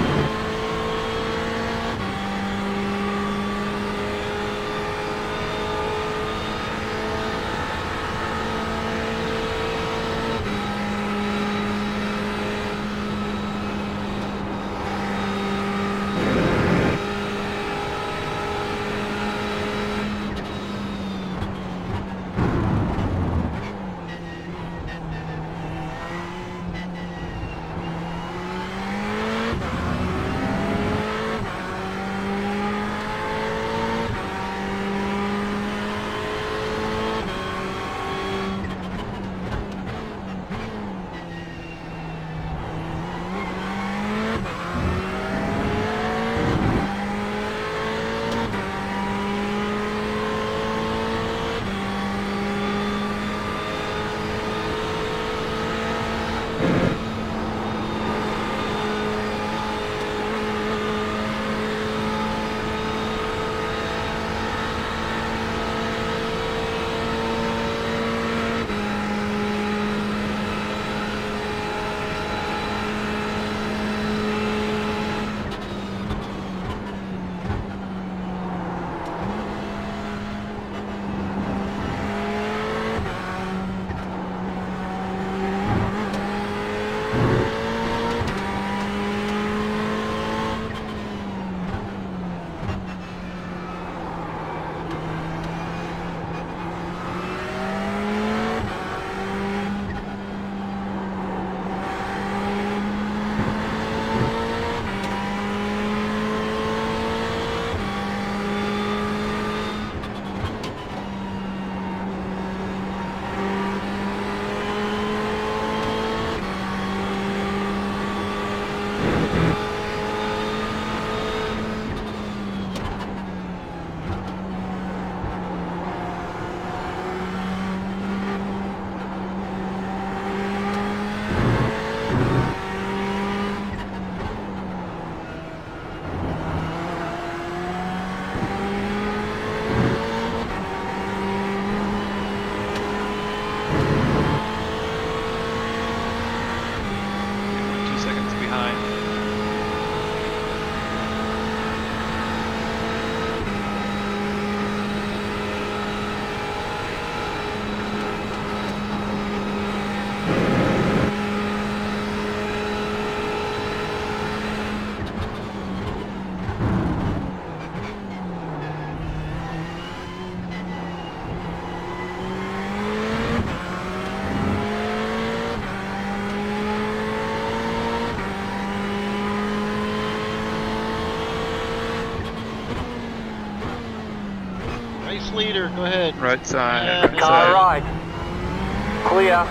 Race leader, go ahead. Right side. Yeah, Right that's Car side. right. Clear.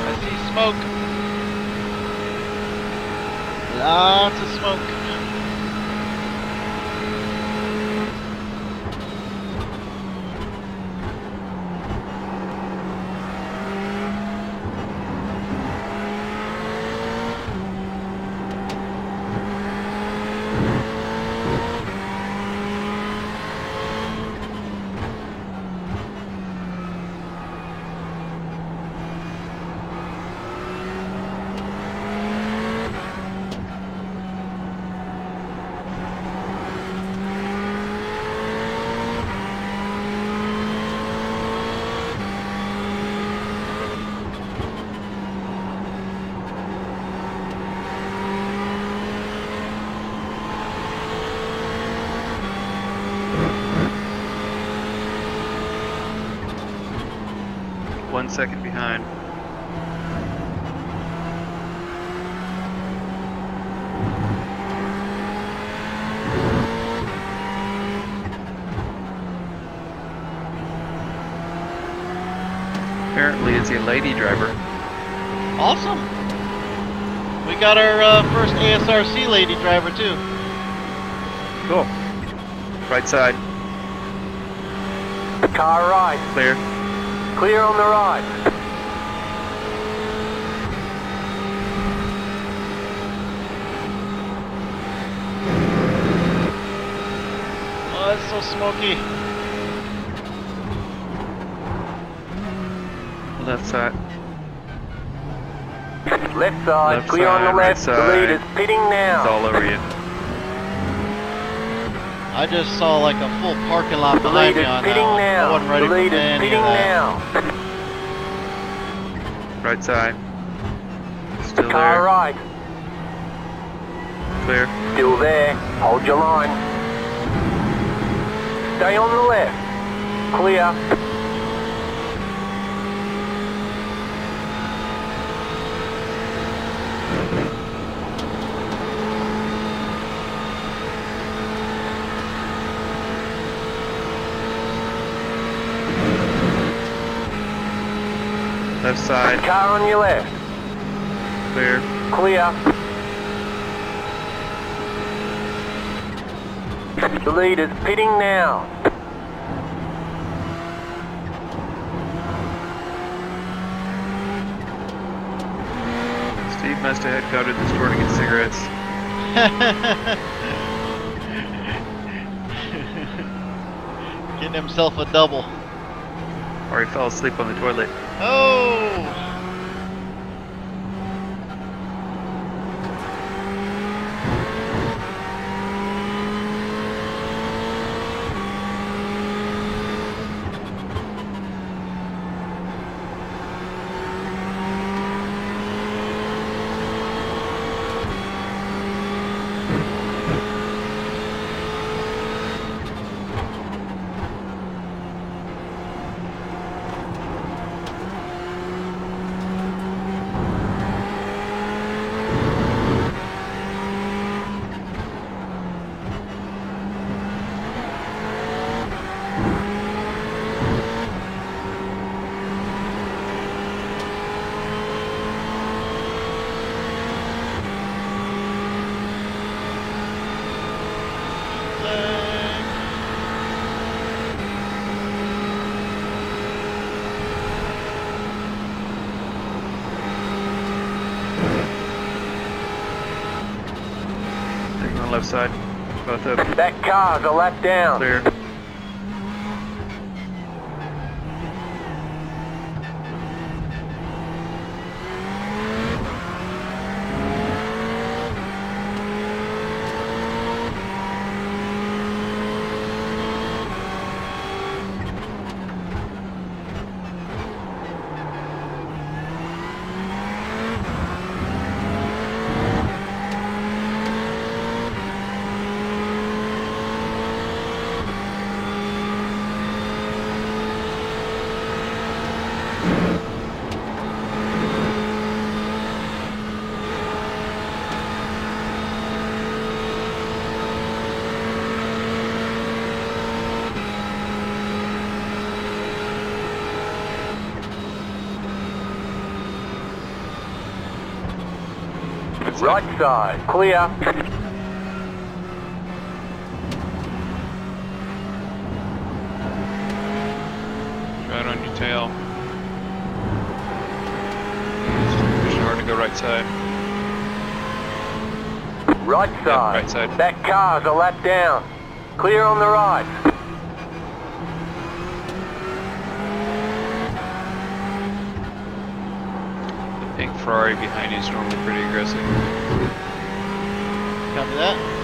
I see smoke. Lots of smoke. One second behind. Apparently it's a lady driver. Awesome. We got our first ASRC lady driver too. Cool. Right side. Car right. Clear. Clear on the right. Oh, it's so smoky. Left side. Left side. Left Clear on the side, right left. The side. leader's pitting It's now. all over you. I just saw like a full parking lot The behind me leader's on pitting that one. I now. wasn't ready The for leader's any pitting of that. now. Right side. Still Car there. right. Clear. Still there. Hold your line. Stay on the left. Clear. Left side. Car on your left. Clear. Clear. The leader's pitting now. Steve must have had to the store to get cigarettes. Getting himself a double. Or he fell asleep on the toilet. Oh! Left side. Both of them. That car's a lap down. Clear. side. Right side, clear. Right on your tail. It's pushing hard to go right side. Right Yeah, side. right side. That car's a lap down. Clear on the right. The pink Ferrari behind you is normally pretty aggressive. Copy that.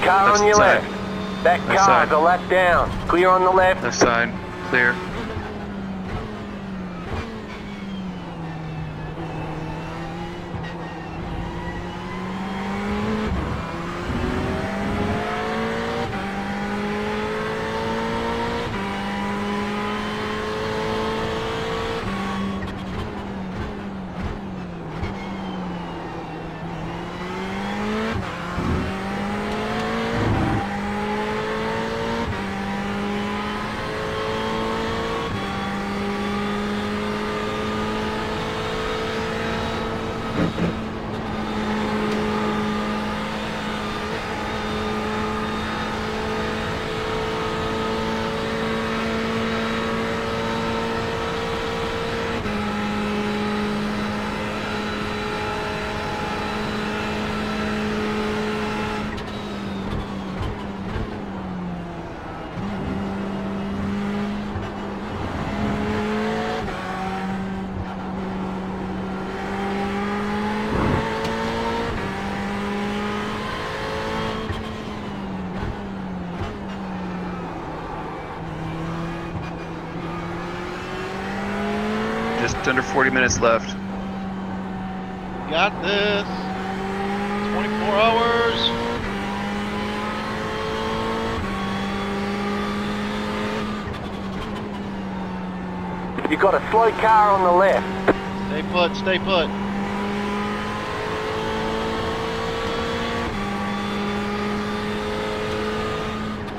Car Left on your side. left. That Left car's side. a lap down. Clear on the left. Left side, clear. Just under 40 minutes left. Got this. 24 hours. You got a slow car on the left. Stay put, stay put.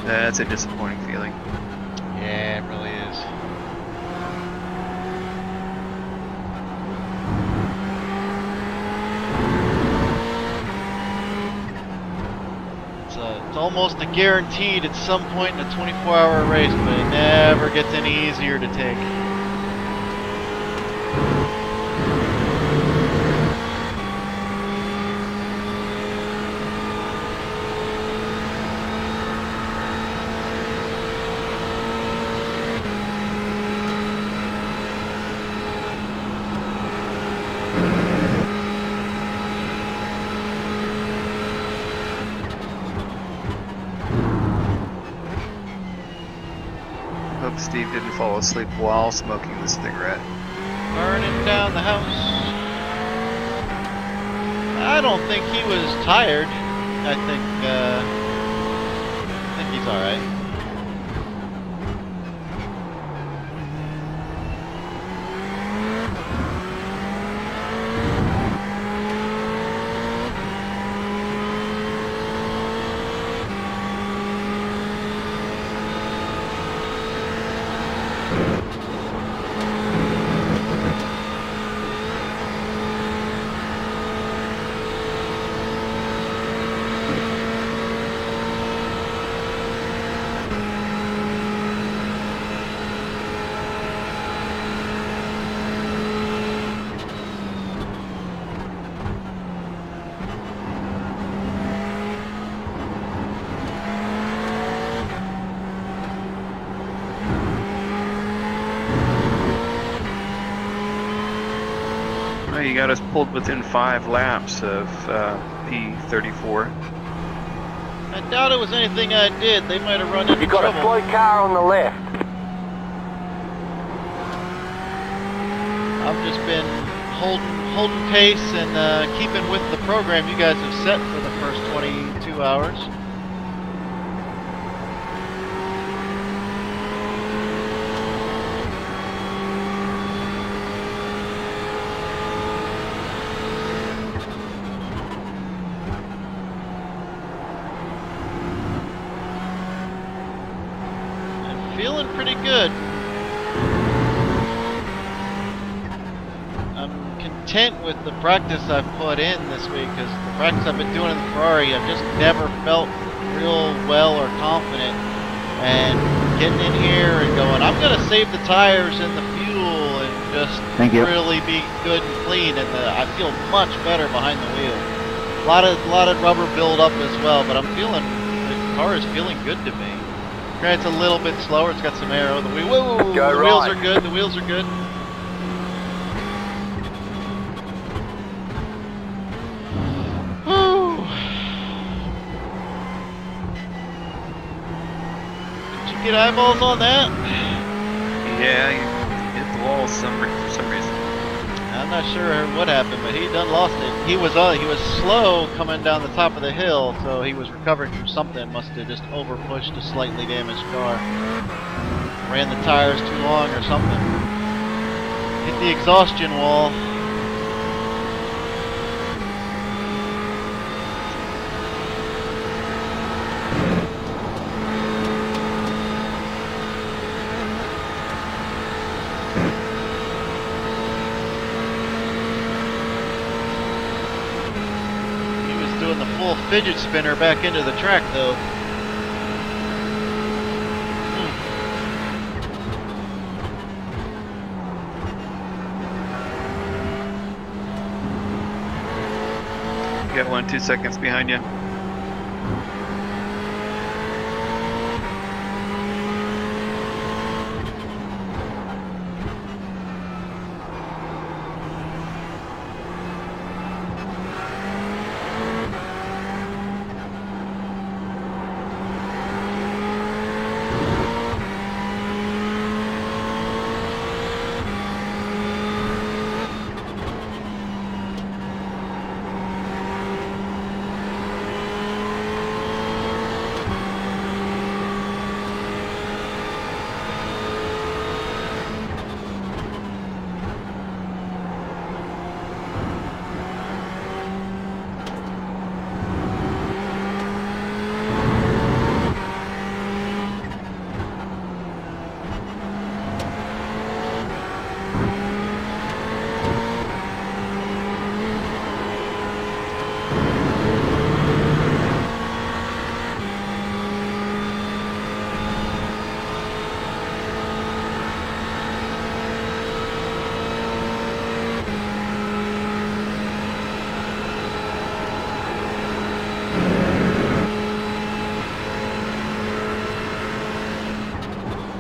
That's a disappointing feeling. Yeah, it really is. It's almost a guaranteed at some point in a 24-hour race, but it never gets any easier to take. Hope Steve didn't fall asleep while smoking the cigarette. Burning down the house. I don't think he was tired. I think he's all right. you got us pulled within 5 laps of P34. I doubt it was anything I did. They might have run into You got trouble. a slow car on the left. I've just been holding pace and keeping with the program you guys have set for the first 22 hours. Feeling pretty good. I'm content with the practice I've put in this week, because the practice I've been doing in the Ferrari, I've just never felt real well or confident. And getting in here and going, I'm going to save the tires and the fuel and just really be good and clean, and I feel much better behind the wheel. A lot of rubber build up as well, but I'm feeling, the car is feeling good to me. It's a little bit slower. It's got some aero. The wheels are good. The wheels are good. Whew. Did you get eyeballs on that? Yeah, you hit the wall for some reason. I'm not sure what happened, but he done lost it. He was slow coming down the top of the hill, so he was recovering from something. Must have just over pushed a slightly damaged car. Ran the tires too long or something. Hit the exhaustion wall. Doing the full fidget spinner back into the track though. You got 1-2 seconds behind you.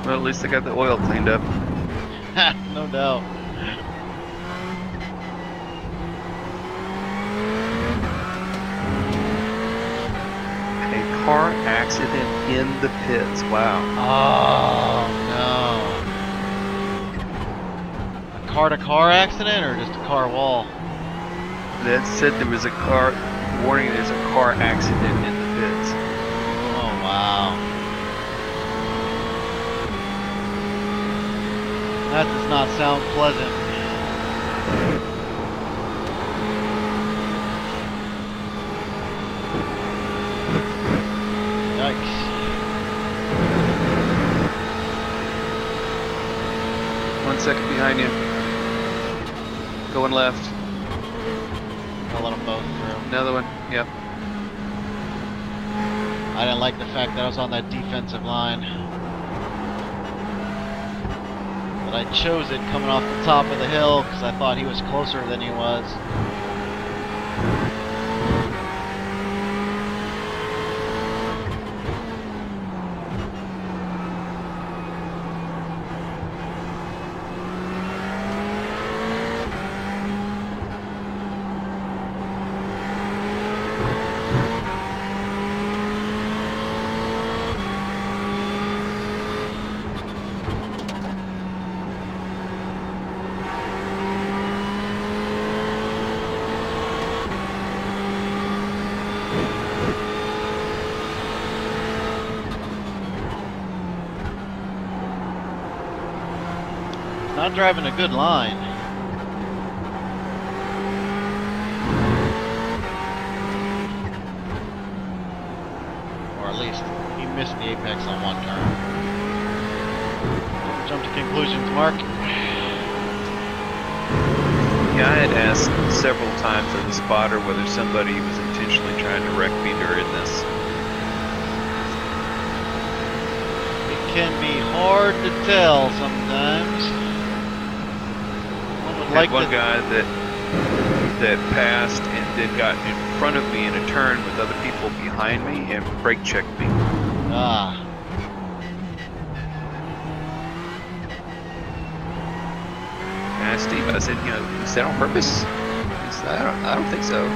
Well, at least I got the oil cleaned up. No doubt. A car accident in the pits. Wow. Oh no. A car-to-car accident or just a car wall? That said there was a car, warning there's a car accident in the pits. Oh wow. That does not sound pleasant. Yikes. One second behind you. Going left. I'll let them both through. Another one. Yep. I didn't like the fact that I was on that defensive line. But I chose it coming off the top of the hill because I thought he was closer than he was. Not driving a good line. Or at least he missed the apex on one turn. Jump to conclusions, Mark. Yeah, I had asked several times of the spotter whether somebody was intentionally trying to wreck me during this. It can be hard to tell sometimes. One would like One to... guy that passed and then got in front of me in a turn with other people behind me and brake checked me. Ah. And I asked Steve, I said, is that on purpose? He said, I don't think so.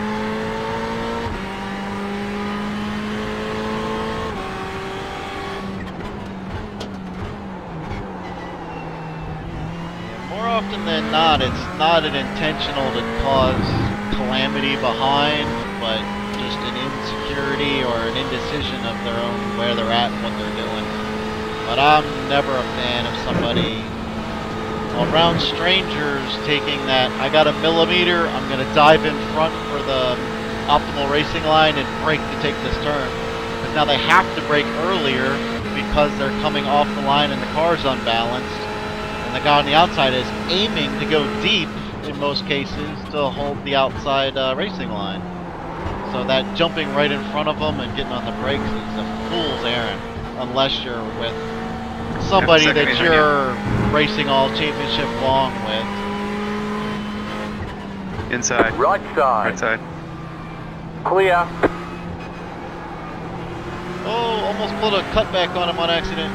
More often than not, it's not an intentional to cause calamity behind, but just an insecurity or an indecision of their own, where they're at and what they're doing. But I'm never a fan of somebody around strangers taking that, I got a millimeter, I'm going to dive in front for the optimal racing line and brake to take this turn. Because now they have to brake earlier because they're coming off the line and the car's unbalanced. And the guy on the outside is aiming to go deep, in most cases, to hold the outside racing line. So that jumping right in front of them and getting on the brakes is a fool's errand, unless you're with somebody that you're racing all championship long with. Inside. Right side. Right side. Clear. Oh, almost pulled a cutback on him on accident.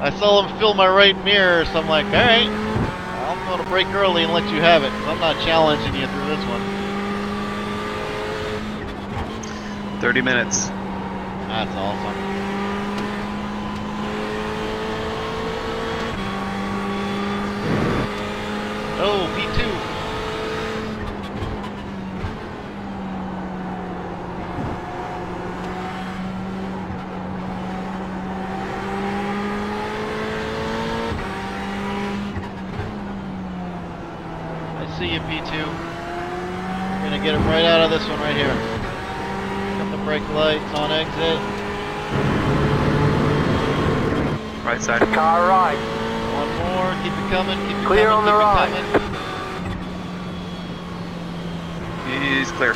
I saw him fill my right mirror, so I'm like, alright, I'm going to brake early and let you have it, 'cause I'm not challenging you through this one. 30 minutes. That's awesome. Oh, P2. I see you, P2. We're gonna get him right out of this one right here. Pick up the brake lights on exit. Right side. Car right. One more, keep it coming, keep it Clear coming, on the keep right. it coming. He's clear.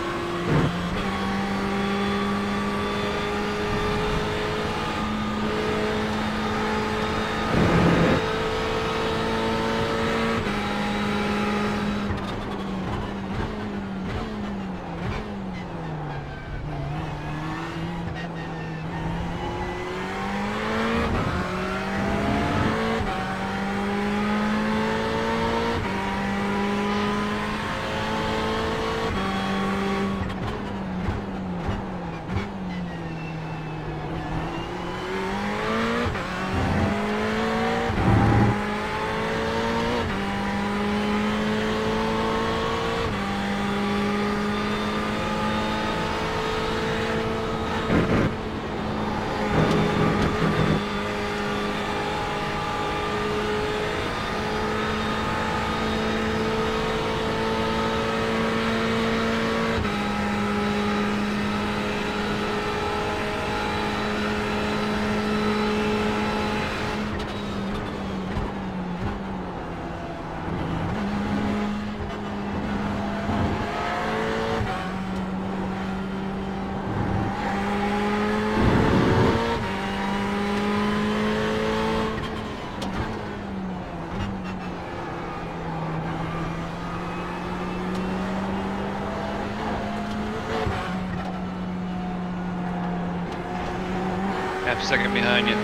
Half a second behind you.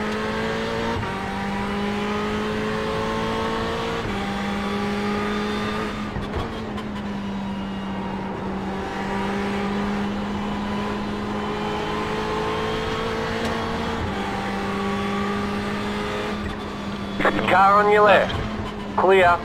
Car on your left. Clear.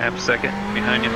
Half a second behind you.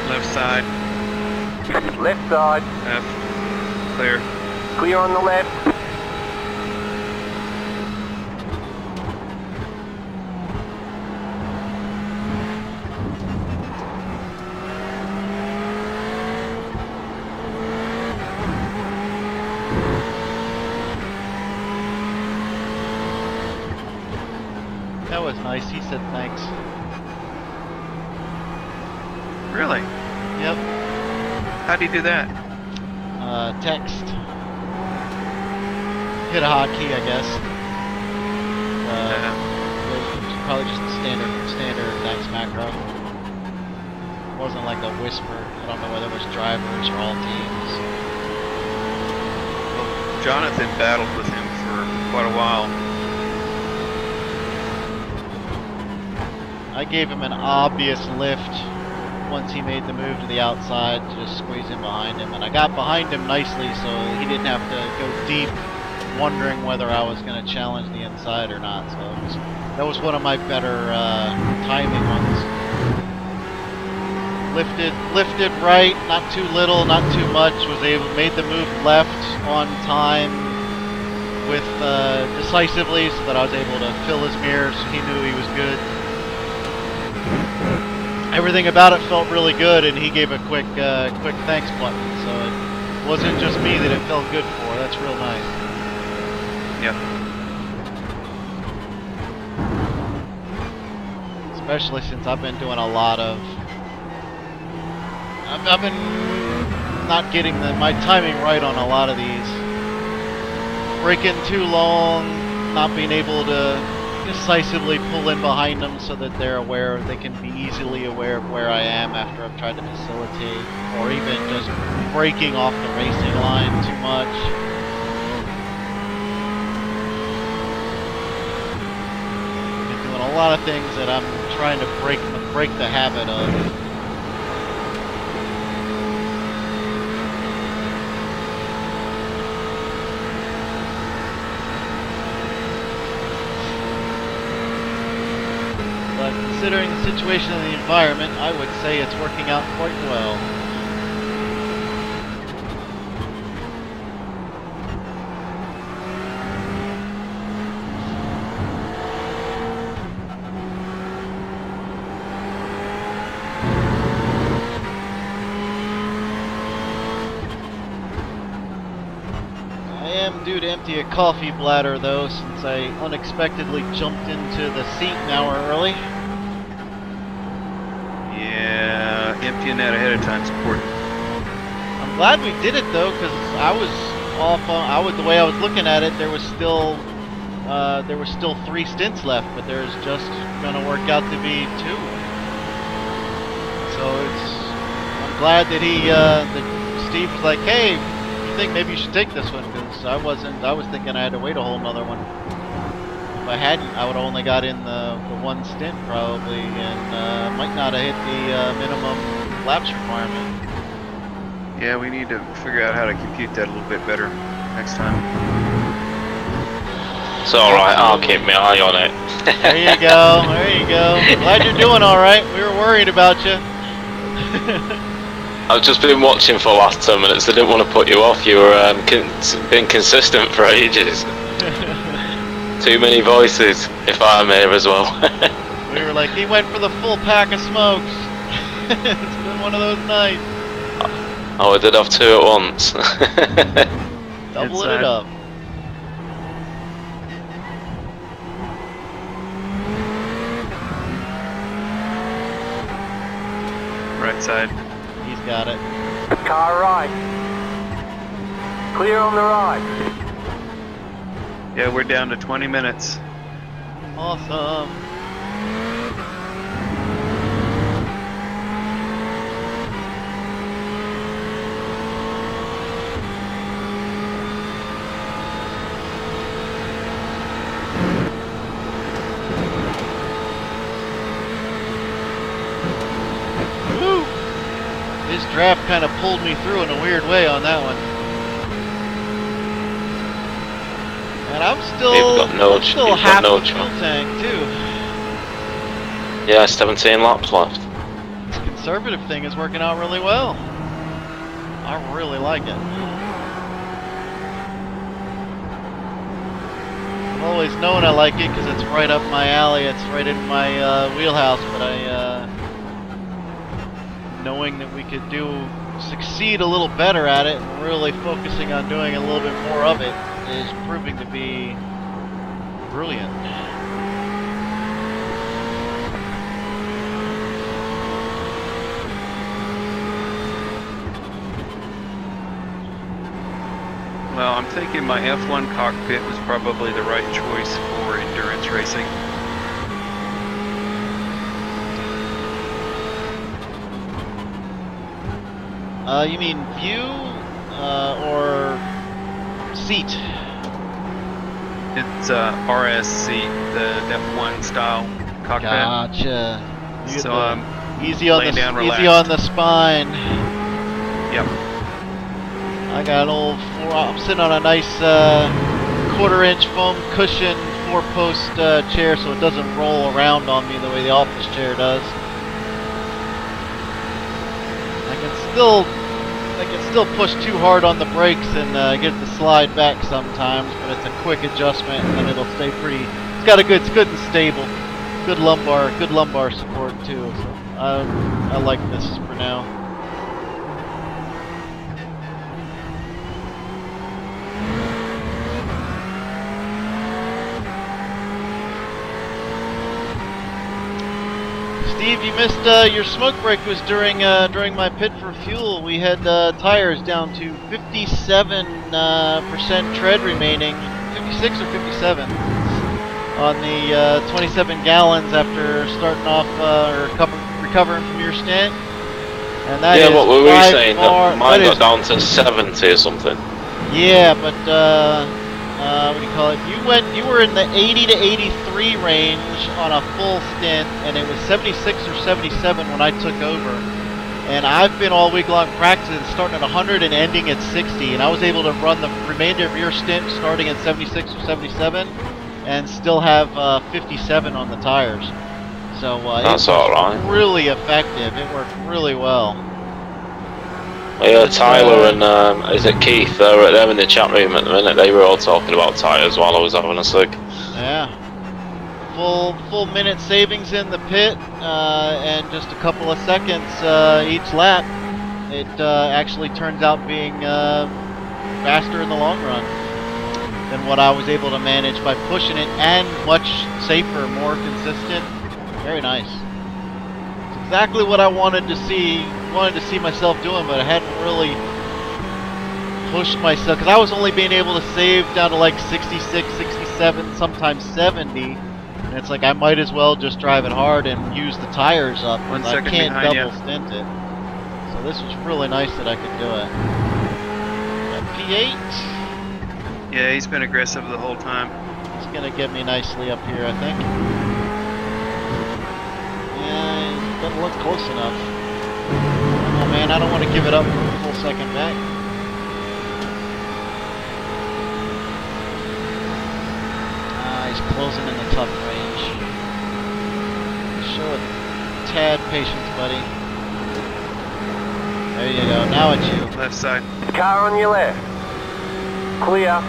Left side. Left side. F. Clear. Clear on the left. That was nice. He said thanks. Really? Yep. How'd he do that? Text. Hit a hotkey, I guess. It was probably just a standard thanks macro. It wasn't like a whisper. I don't know whether it was drivers or all teams. Well, Jonathan battled with him for quite a while. I gave him an obvious lift once he made the move to the outside to just squeeze in behind him, and I got behind him nicely so he didn't have to go deep wondering whether I was going to challenge the inside or not. So that was one of my better timing ones. Lifted right, not too little, not too much, made the move left on time with decisively so that I was able to fill his mirror so he knew he was good. Everything about it felt really good, and he gave a quick thanks button, so it wasn't just me that it felt good for. That's real nice. Yeah. Especially since I've been doing a lot of... I've been not getting my timing right on a lot of these. Breaking too long, not being able to decisively pull in behind them so that they can be easily aware of where I am after I've tried to facilitate, or even just breaking off the racing line too much. I've been doing a lot of things that I'm trying to break the habit of. Considering the situation and the environment, I would say it's working out quite well. I am due to empty a coffee bladder though, since I unexpectedly jumped into the seat an hour early. Yeah, emptying that ahead of time is important. I'm glad we did it though, because I was off on, the way I was looking at it, there was still 3 stints left, but there's just gonna work out to be 2. So I'm glad that that Steve was like, hey, you think maybe you should take this one? Because I was thinking I had to wait a whole nother one. If I hadn't, I would have only got in the 1 stint probably, and might not have hit the minimum laps requirement. Yeah, we need to figure out how to compute that a little bit better next time. It's alright, I'll keep my eye on it. There you go, there you go. Glad you're doing alright. We were worried about you. I've just been watching for the last 10 minutes. I didn't want to put you off. You were been consistent for ages. Too many voices, if I'm here as well. We were like, he went for the full pack of smokes. It's been one of those nights. Oh, I did have 2 at once. Doubling it up. Right side. He's got it. Car right. Clear on the right. Yeah, we're down to 20 minutes. Awesome. Woo! His draft kind of pulled me through in a weird way on that one. And I'm still, half the fuel tank too. Yeah, 17 laps left. This conservative thing is working out really well. I really like it. I've always known I like it because it's right up my alley. It's right in my wheelhouse. But knowing that we could succeed a little better at it, and really focusing on doing a little bit more of it, is proving to be brilliant. Well, I'm thinking my F1 cockpit was probably the right choice for endurance racing. You mean view or seat? It's RS seat, the F1 style cockpit. Gotcha. So I'm easy on the spine. Yep. I got an old I'm sitting on a nice 1/4-inch foam cushion 4-post chair, so it doesn't roll around on me the way the office chair does. I can still push too hard on the brakes and get it to slide back sometimes, but it's a quick adjustment and then it'll stay pretty. It's good and stable. Good lumbar support too. So I like this for now. Steve, you missed your smoke break was during my pit for fuel. We had tires down to 57% tread remaining, 56 or 57 on the 27 gallons after starting off or recovering from your stint. And that is what were we saying? Mine got down to 70 or something. Yeah, but what do you call it? You were in the 80 to 83 range on a full stint, and it was 76 or 77 when I took over. And I've been all week long practicing, starting at 100 and ending at 60, and I was able to run the remainder of your stint starting at 76 or 77, and still have 57 on the tires. So that's all right. Really effective. It worked really well. Yeah, Tyler and is it Keith? They're in the chat room at the minute. They were all talking about tyres while I was having a cig. Yeah, full minute savings in the pit, and just a couple of seconds each lap. It actually turns out being faster in the long run than what I was able to manage by pushing it, and much safer, more consistent. Very nice. It's exactly what I wanted to see myself doing, but I hadn't really pushed myself because I was only being able to save down to like 66, 67, sometimes 70, and it's like I might as well just drive it hard and use the tires up. I can't double stint it. So this was really nice that I could do it. Got P8. Yeah, he's been aggressive the whole time. He's gonna get me nicely up here, I think. Yeah, he doesn't look close enough. Oh man, I don't want to give it up for a full second back. He's closing in the tough range. Show a tad patience, buddy. There you go, now it's you. Left side. Car on your left. Clear.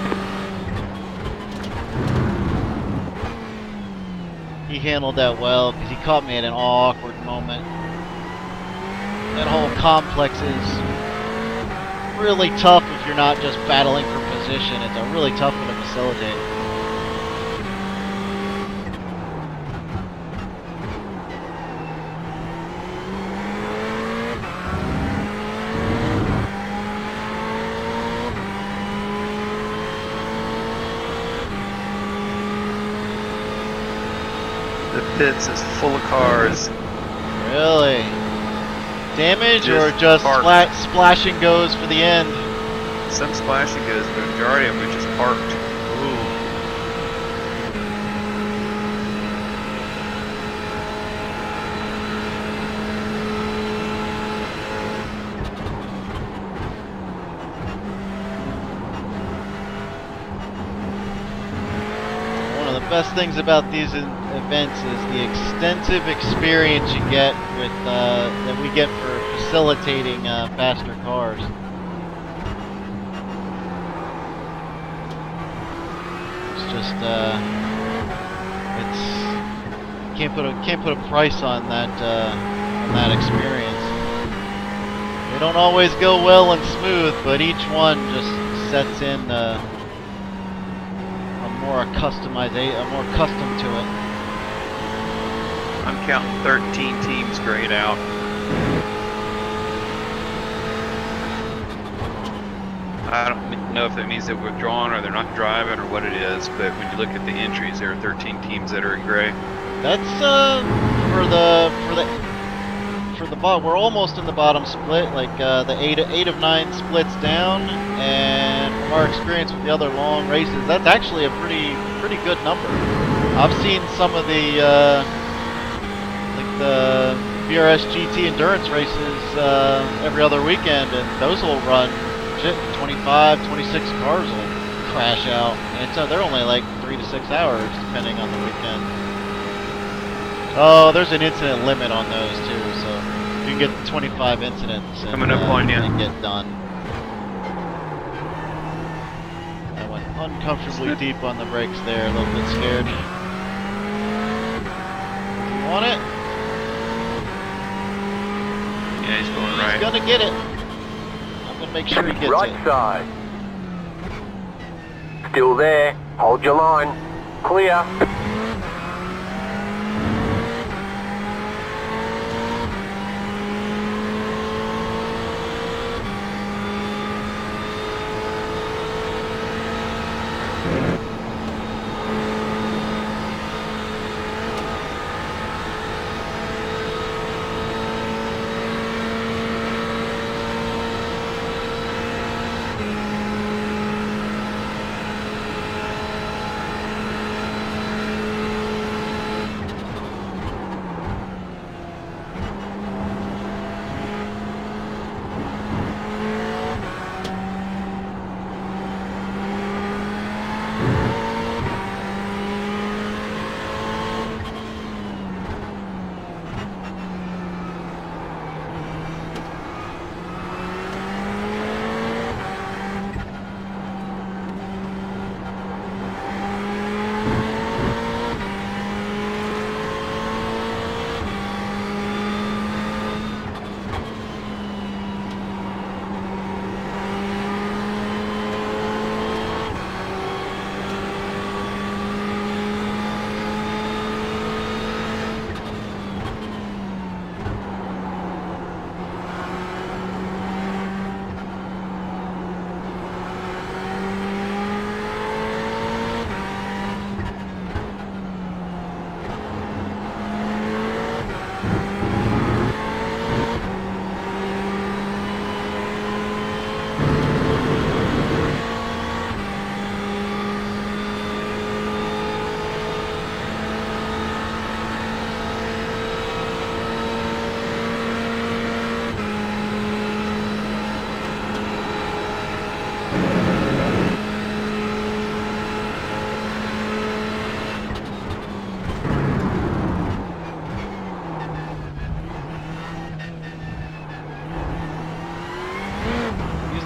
He handled that well because he caught me at an awkward moment. That whole complex is really tough if you're not just battling for position. It's a really tough one to facilitate. pits is full of cars. Really? Damage or Just just parked. splash and goes for the end? Some splashing goes, but the majority of them are just parked. Ooh. One of the best things about these events is the extensive experience you get with that we get for facilitating faster cars. It's just it's can't put a price on that experience. They don't always go well and smooth, but each one just sets in a more custom to it. I'm counting 13 teams grayed out. I don't know if that means they're withdrawn or they're not driving or what it is, but when you look at the entries, there are 13 teams that are in gray. That's for the bottom. We're almost in the bottom split, like the 8 of 9 splits down, and from our experience with the other long races, that's actually a pretty good number. I've seen some of the like the BRS GT endurance races every other weekend, and those will run 25, 26 cars will crash out, and so they're only like 3 to 6 hours depending on the weekend. Oh, there's an incident limit on those too, so you can get 25 incidents and, Coming up on you. and get done. I went uncomfortably deep on the brakes there, a little bit scared. You want it? Yeah, he's going right. He's gonna get it. I'm gonna make sure he gets Right it. side. Still there. Hold your line. Clear.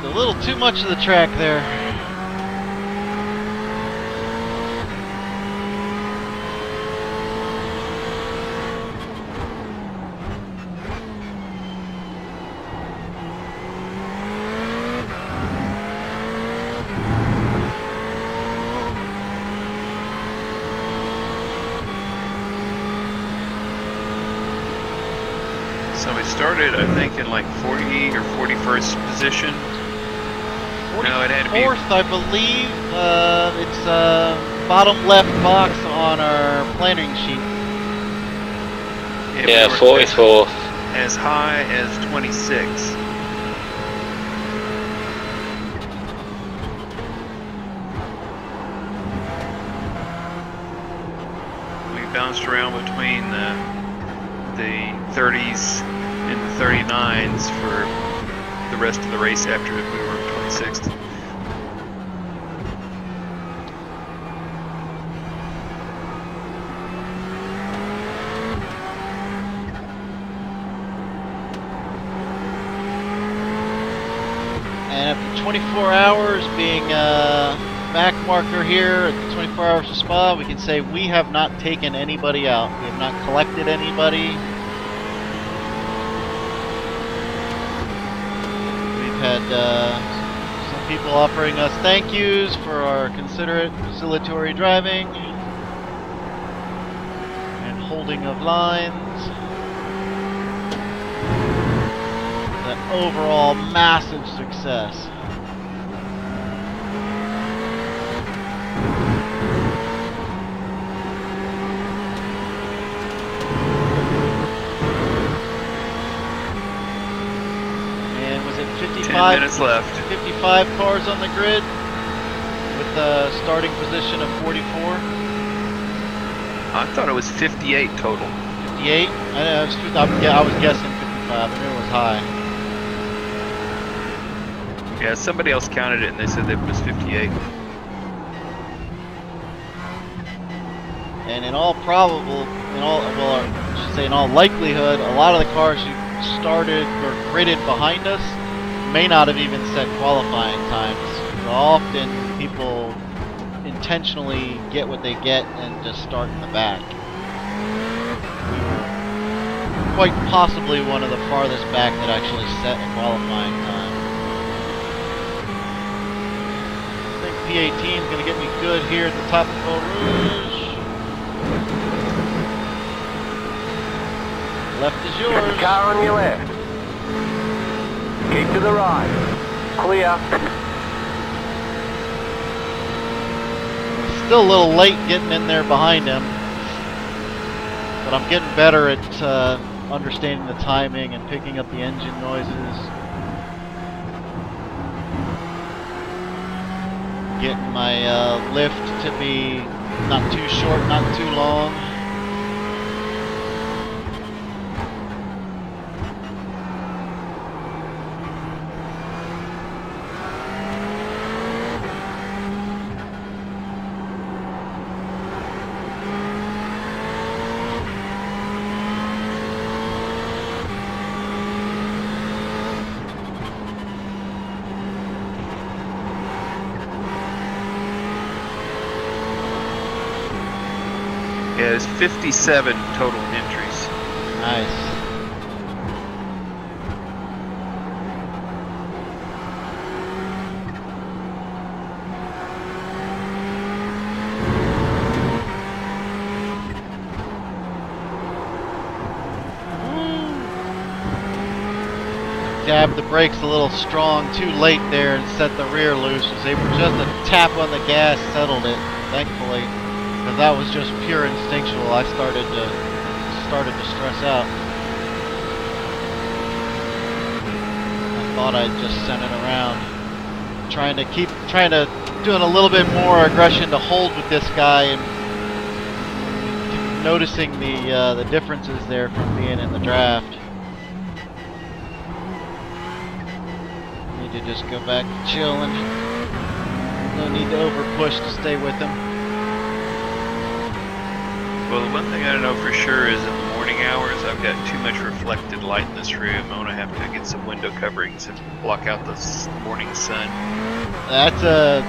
A little too much of the track there. So we started, I think, in like 40 or 41st position. No, it had to be. 44th, I believe. It's bottom left box on our planning sheet. Yeah, 44th. As high as 26. We bounced around between the 30s and the 39s for the rest of the race after we were 26th. And after 24 hours being back marker here at the 24 hours of Spa, we can say we have not taken anybody out. We have not collected anybody. We've had some people offering us thank yous for our considerate, conciliatory driving and holding of lines. An overall massive success. And was it 55? 10 minutes left. 55 cars on the grid with a starting position of 44. I thought it was 58 total. 58? I was guessing 55. I knew it was high. Yeah, somebody else counted it and they said that it was 58. And in all likelihood, a lot of the cars who started or gridded behind us may not have even set qualifying times. So often people intentionally get what they get and just start in the back. We were quite possibly one of the farthest back that actually set a qualifying time. P18 is going to get me good here at the top of Eau Rouge. Left is yours. Get the car on your left. Keep to the right. Clear. Still a little late getting in there behind him, but I'm getting better at understanding the timing and picking up the engine noises. Getting my lift to be not too short, not too long. Yeah, there's 57 total entries. Nice. Dabbed the brakes a little strong, too late there, and set the rear loose. Was able just to tap on the gas, settled it, thankfully. Because that was just pure instinctual. I started to stress out. I thought I'd just sent it around. Trying to doing a little bit more aggression to hold with this guy, and noticing the differences there from being in the draft. Need to just go back to chilling. No need to over push to stay with him. Well, the one thing I don't know for sure is in the morning hours, I've got too much reflected light in this room. I'm gonna have to get some window coverings and block out the morning sun. That's a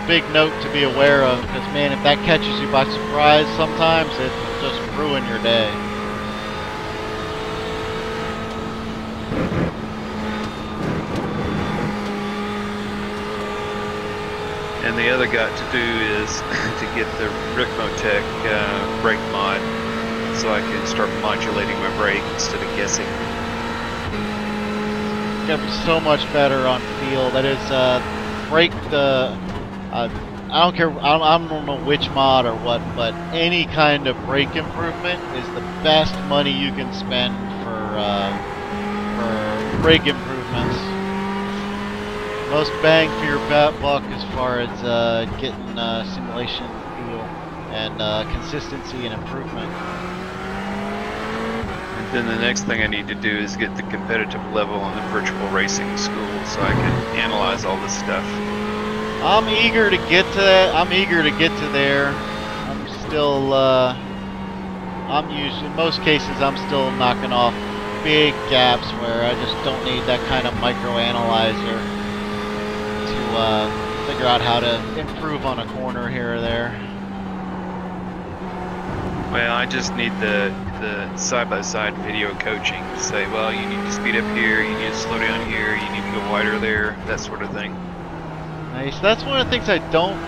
big note to be aware of, because man, if that catches you by surprise, sometimes it will just ruin your day. And the other got to do is to get the Ricmotec brake mod, so I can start modulating my brake instead of guessing. It's gonna be so much better on feel. That is, brake the. I don't care. I don't know which mod or what, but any kind of brake improvement is the best money you can spend for brake improvements. Most bang for your buck as far as getting simulation feel and consistency and improvement. And then the next thing I need to do is get the competitive level on the virtual racing school so I can analyze all this stuff. I'm eager to get to that. I'm eager to get to there. I'm still, in most cases, I'm still knocking off big gaps where I just don't need that kind of micro analyzer to figure out how to improve on a corner here or there. Well, I just need the side-by-side video coaching to say, well, you need to speed up here, you need to slow down here, you need to go wider there, that sort of thing. Nice. That's one of the things I don't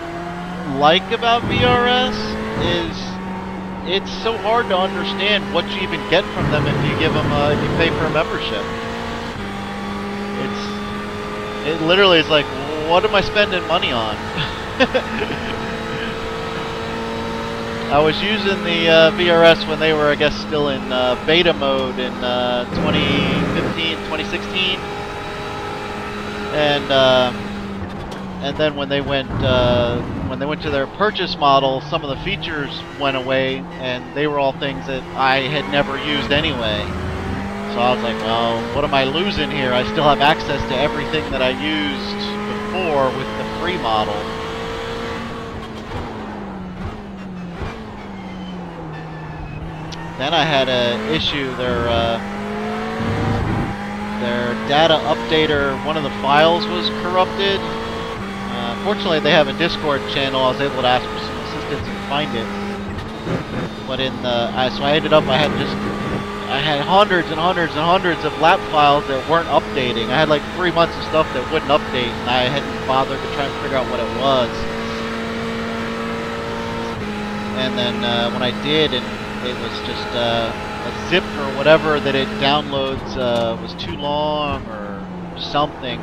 like about VRS is it's so hard to understand what you even get from them if you give them if you pay for a membership. It literally is like, what am I spending money on? I was using the VRS when they were, I guess, still in beta mode in 2015, 2016, and then when they went to their purchase model, some of the features went away, and they were all things that I had never used anyway. So I was like, well, what am I losing here? I still have access to everything that I used before with the free model. Then I had an issue. Their data updater, one of the files was corrupted. Fortunately, they have a Discord channel. I was able to ask for some assistance and find it. But so I ended up, I had hundreds and hundreds and hundreds of lap files that weren't updating. I had like 3 months of stuff that wouldn't update, and I hadn't bothered to try and figure out what it was. And then when I did, and it was just a zip or whatever that it downloads was too long or something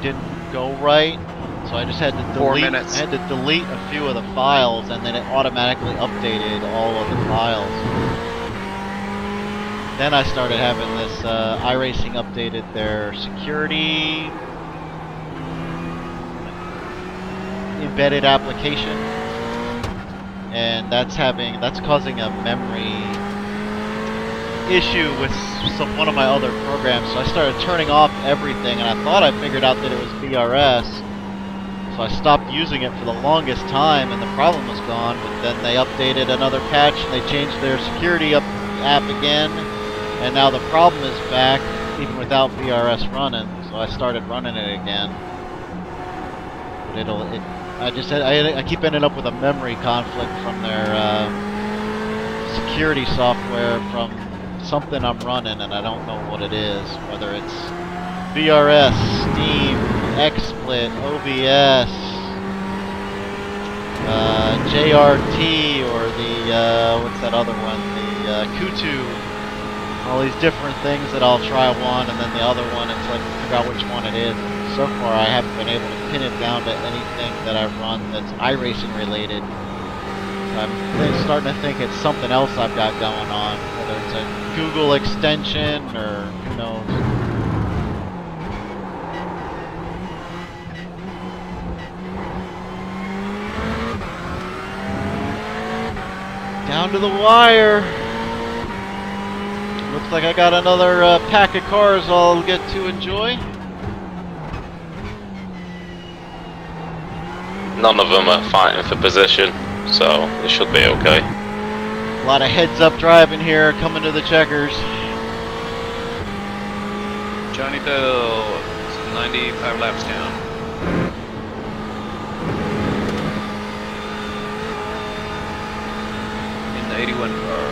didn't go right. So I just had to delete. 4 minutes. I had to delete a few of the files, and then it automatically updated all of the files. Then I started having this iRacing updated their security embedded application, and that's causing a memory issue with one of my other programs. So I started turning off everything, and I thought I figured out that it was VRS. So I stopped using it for the longest time, and the problem was gone. But then they updated another patch, and they changed their security app again, and now the problem is back, even without VRS running. So I started running it again. But I keep ending up with a memory conflict from their security software from something I'm running, and I don't know what it is. Whether it's VRS, Steam, XSplit, OBS, JRT, or the what's that other one? The Kutu. All these different things that I'll try one and then the other one until I can figure out which one it is. So far, I haven't been able to pin it down to anything that I've run that's iRacing related. I'm starting to think it's something else I've got going on, whether it's a Google extension or who knows. Down to the wire. Looks like I got another pack of cars I'll get to enjoy. None of them are fighting for position, so it should be okay. A lot of heads-up driving here coming to the checkers. Johnny Bill, 95 laps down. In the 81 car.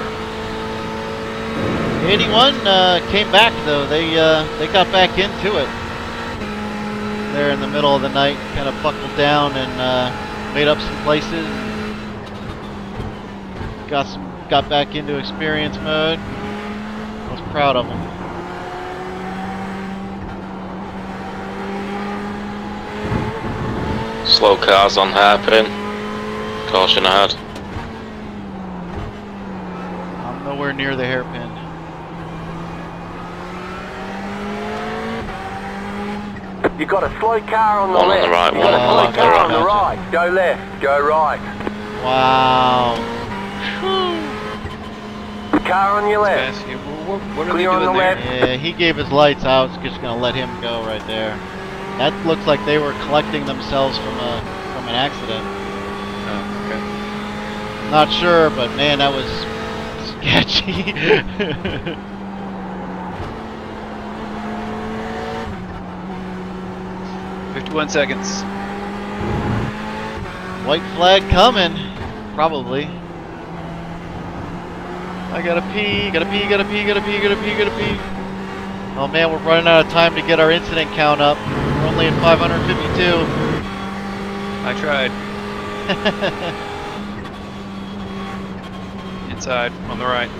81 came back though. They got back into it there in the middle of the night. Kind of buckled down and made up some places. Got back into experience mode. I was proud of them. Slow cars on hairpin. Caution ahead. I'm nowhere near the hairpin. You got a slow car on the One on left. the right, You one got a on slow the car left. on the Gotcha. right. Go left. Go right. Wow. Car on your left. Pass you. What are they Clear on doing the there? left. Yeah, he gave his lights. I was just gonna let him go right there. That looks like they were collecting themselves from an accident. Oh, okay. Not sure, but man, that was sketchy. 51 seconds. White flag coming, probably. I gotta pee, gotta pee, gotta pee, gotta pee, gotta pee, gotta pee. Oh man, we're running out of time to get our incident count up. We're only at 552. I tried. Inside, on the right.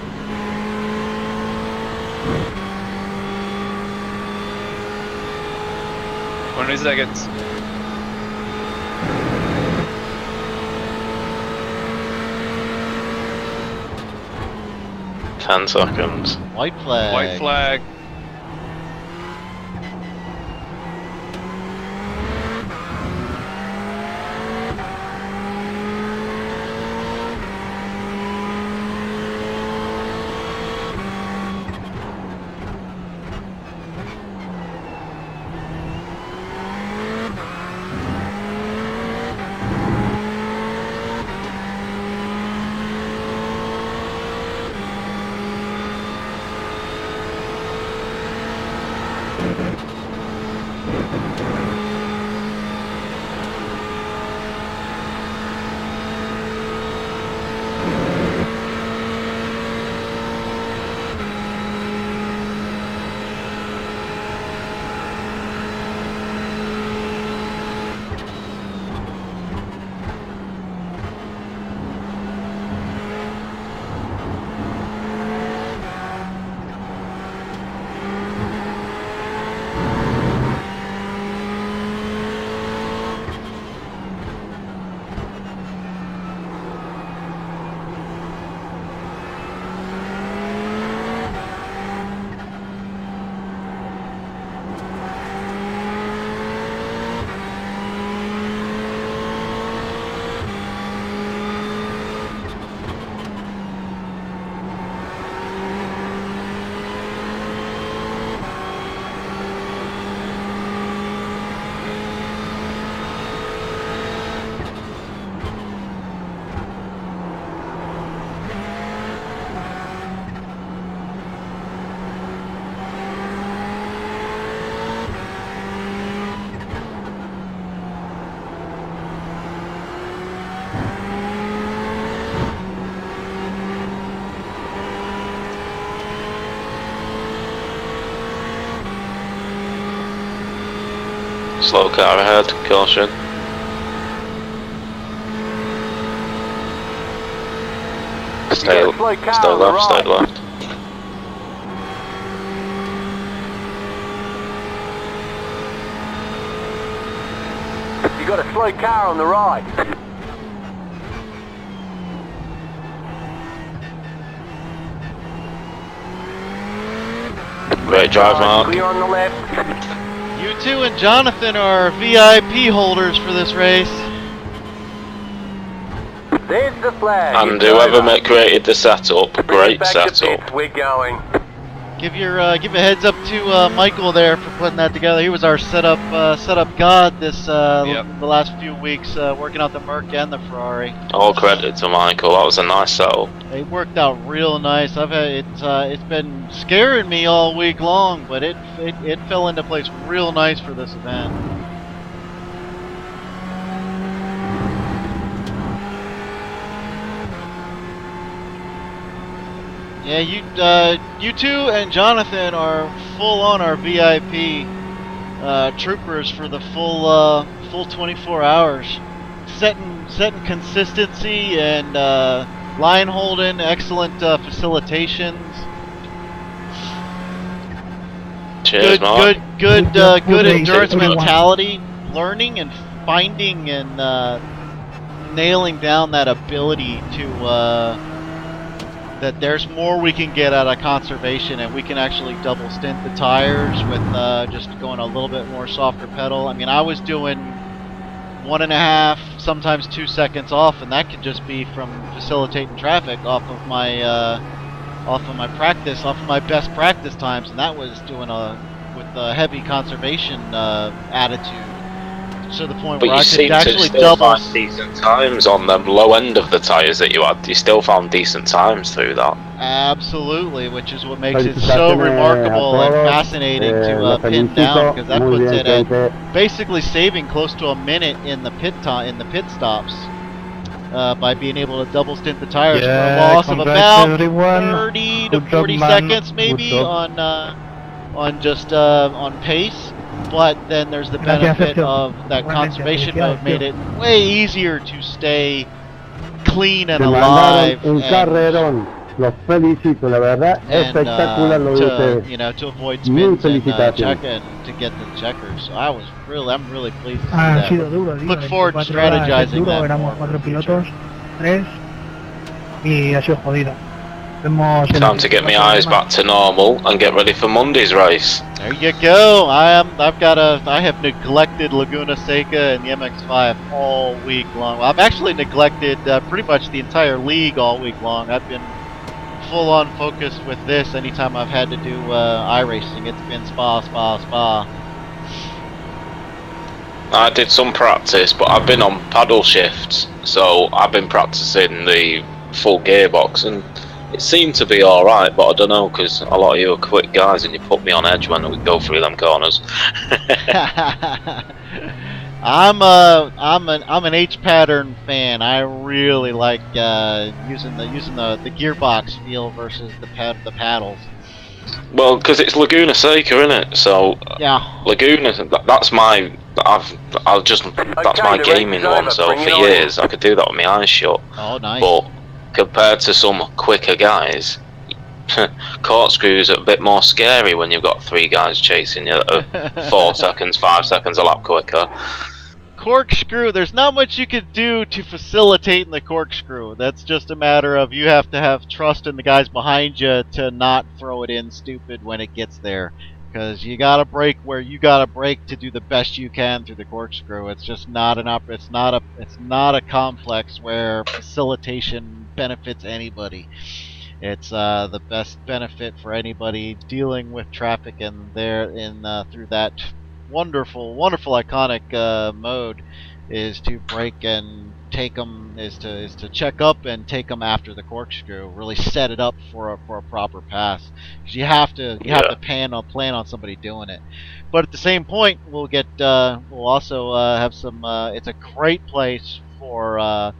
Twenty seconds. Ten seconds. White flag. White flag. Slow car ahead. Caution. Stay You got a slow car stay on the left. Stay right. left. You got a slow car on the right. Great drive, Mark. Clear on the left. You two and Jonathan are VIP holders for this race. There's the flag. And It's whoever over. created the setup, Bring great it back to setup. pits. We're going. Give a heads up to Michael there for putting that together. He was our setup god this Yep. the last few weeks, working out the Merc and the Ferrari. All credit to Michael. That was a nice setup. It worked out real nice. It's been scaring me all week long, but it fell into place real nice for this event. Yeah, you two and Jonathan are full on our VIP troopers for the full 24 hours, setting consistency and line holding, excellent facilitations. Cheers, Mark. Good Good endurance everyone. mentality, learning and finding and nailing down that ability to that there's more we can get out of conservation, and we can actually double stint the tires with just going a little bit more softer pedal. I mean, I was doing 1.5, sometimes 2 seconds off, and that could just be from facilitating traffic off of my practice, off of my best practice times, and that was doing with a heavy conservation attitude. To the point But where you I seem could to actually still double. find decent times on the low end of the tyres that you had. You still found decent times through that. Absolutely, which is what makes it so remarkable and fascinating to pin down, because that puts it at basically saving close to a minute in the pit stops by being able to double stint the tires for a loss of about 30 to 40 seconds maybe on pace. But then there's the benefit of that conservation mode made it way easier to stay clean and alive. Los felicito, la verdad, espectacular lo de ustedes. You know, to avoid spins and check and to get the checkers. So I'm really pleased to see that. Look forward to strategizing that. Éramos 4 pilotos, 3 y ha sido jodido. Time to get my eyes back to normal and get ready for Monday's race. There you go. I have neglected Laguna Seca and the MX-5 all week long. I've actually neglected pretty much the entire league all week long. I've been full on focused with this anytime I've had to do iRacing. It's been spa. I did some practice, but I've been on paddle shifts, so I've been practicing the full gearbox, and it seemed to be alright, but I don't know, because a lot of you are quick guys and you put me on edge when we go through them corners. I'm an H pattern fan. I really like using the gearbox feel versus the paddles. Well, because it's Laguna Seca, isn't it? So yeah, Laguna. That's my gaming one. So for years I could do that with my eyes shut. Oh, nice. But compared to some quicker guys, corkscrews are a bit more scary when you've got 3 guys chasing you that are 4 seconds, 5 seconds a lap quicker. Corkscrew, there's not much you could do to facilitate in the corkscrew. That's just a matter of you have to have trust in the guys behind you to not throw it in stupid when it gets there. Because you gotta brake where you gotta brake to do the best you can through the corkscrew. It's just not it's not a complex where facilitation benefits anybody. It's the best benefit for anybody dealing with traffic and through that wonderful iconic mode is to brake and take them, is to check up and take them after the corkscrew. Really set it up for a proper pass, because you have to plan on somebody doing it. But at the same point, we'll also have some. It's a great place for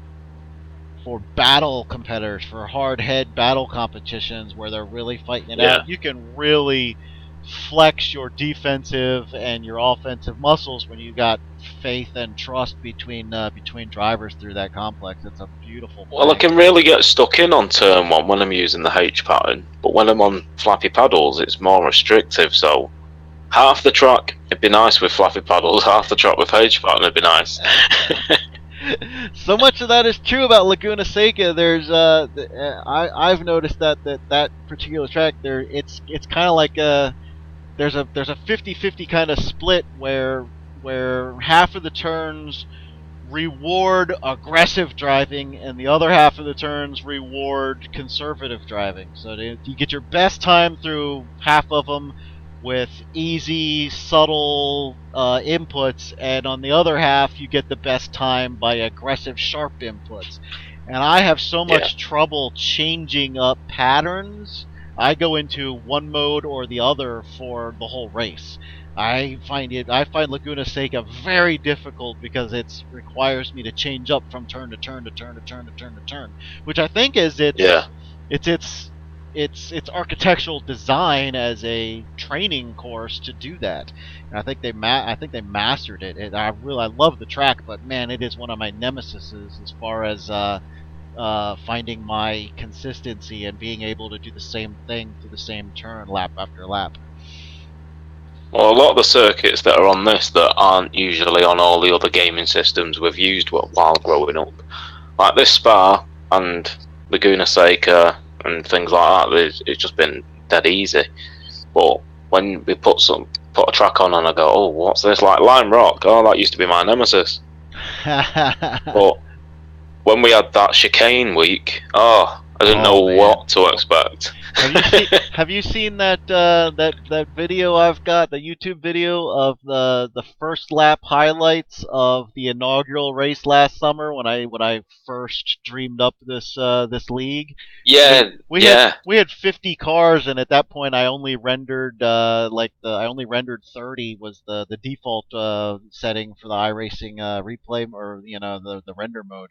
battle competitors, for hard head battle competitions where they're really fighting it out. You can really flex your defensive and your offensive muscles when you got faith and trust between drivers through that complex. It's a beautiful place. Well, I can really get stuck in on turn 1 when I'm using the H pattern, but when I'm on flappy paddles it's more restrictive, so half the track it'd be nice with flappy paddles, half the track with H pattern it'd be nice. So much of that is true about Laguna Seca. There's I've noticed that particular track there, it's kind of like there's a 50-50 kind of split where half of the turns reward aggressive driving and the other half of the turns reward conservative driving. So you get your best time through half of them with easy, subtle inputs, and on the other half you get the best time by aggressive, sharp inputs. And I have so much trouble changing up patterns. I go into one mode or the other for the whole race. I find Laguna Seca very difficult because it requires me to change up from turn to turn to turn to turn to turn to turn, which I think is its architectural design as a training course to do that. And I think they mastered it. I love the track, but man, it is one of my nemesises as far as finding my consistency and being able to do the same thing through the same turn lap after lap. Well, a lot of the circuits that are on this that aren't usually on all the other gaming systems we've used while growing up, like this Spa and Laguna Seca and things like that, it's just been dead easy. But when we put a track on and I go, oh, what's this? Like Lime Rock, oh, that used to be my nemesis. But when we had that chicane week, I didn't know what to expect. Have you seen that that video I've got, the YouTube video of the first lap highlights of the inaugural race last summer when I first dreamed up this league? Yeah, we had 50 cars, and at that point I only rendered I only rendered 30 was the default setting for the iRacing replay, or the render mode.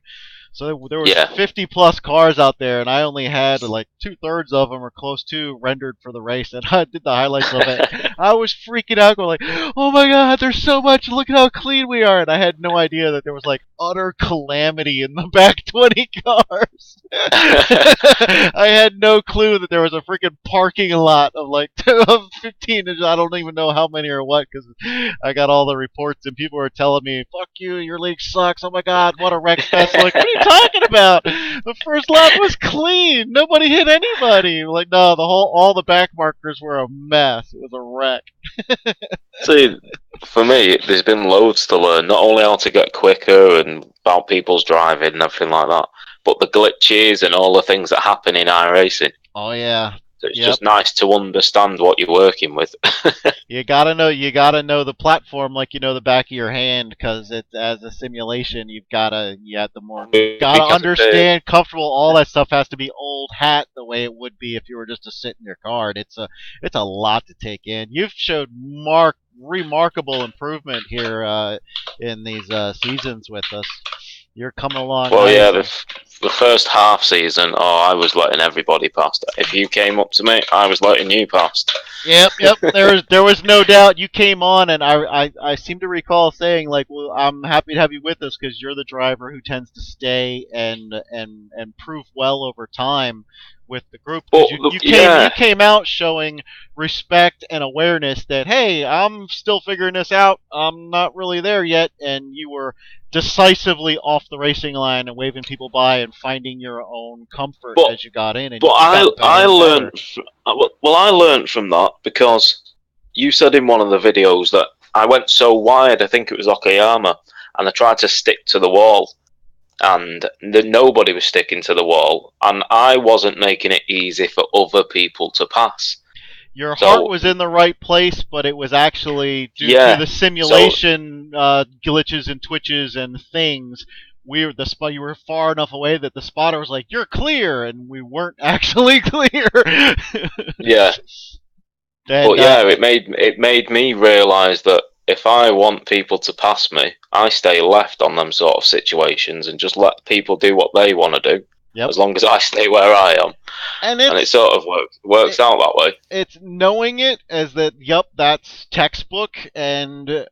So there was 50 plus cars out there, and I only had like 2/3 of them or close to rendered for the race, and I did the highlights of it. I was freaking out, going like, "Oh my God, there's so much! Look at how clean we are!" And I had no idea that there was like utter calamity in the back 20 cars. I had no clue that there was a freaking parking lot of like 15. I don't even know how many or what, because I got all the reports and people were telling me, "Fuck you, your league sucks. Oh my God, what a wreck fest!" Like, what are you talking about? The first lap was clean. Nobody hit anybody. Like, no, all the back markers were a mess. It was a wreck. See, for me, there's been loads to learn. Not only how to get quicker and about people's driving and everything like that, but the glitches and all the things that happen in iRacing. Oh yeah. So it's just nice to understand what you're working with. You gotta know the platform like you know the back of your hand, because it's as a simulation. You have to understand, comfortable. All that stuff has to be old hat the way it would be if you were just to sit in your car. It's a lot to take in. You've showed remarkable improvement here in these seasons with us. You're coming along. Well, yeah, the first half season, I was letting everybody past. If you came up to me, I was letting you past. Yep. There was no doubt. You came on, and I seem to recall saying like, "Well, I'm happy to have you with us because you're the driver who tends to stay and prove well over time with the group." Well, you came out showing respect and awareness that, hey, I'm still figuring this out. I'm not really there yet, and you were decisively off the racing line and waving people by and finding your own comfort as you got in. And but I learned from that because you said in one of the videos that I went so wide. I think it was Okayama, and I tried to stick to the wall, and nobody was sticking to the wall, and I wasn't making it easy for other people to pass. Your heart was in the right place, but it was actually due to the simulation glitches and twitches and things. You were far enough away that the spotter was like, "You're clear," and we weren't actually clear. Yeah. But it made me realise that if I want people to pass me, I stay left on them sort of situations and just let people do what they want to do. Yep. As long as I stay where I am, and it sort of works out that way. It's knowing it as that. Yep, that's textbook, and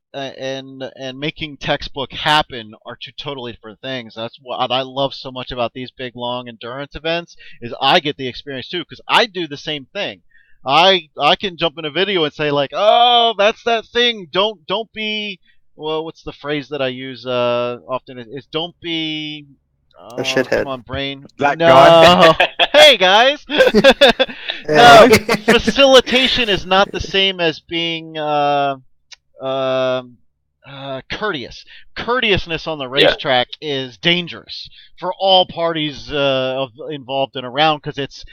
making textbook happen are two totally different things. That's what I love so much about these big, long endurance events. Is I get the experience too, because I do the same thing. I can jump in a video and say like, "Oh, that's that thing. Don't be." Well, what's the phrase that I use often? Is don't be. A shithead. Come on, brain. Black no. God. Hey, guys. No, facilitation is not the same as being courteous. Courteousness on the racetrack is dangerous for all parties involved and around, because it's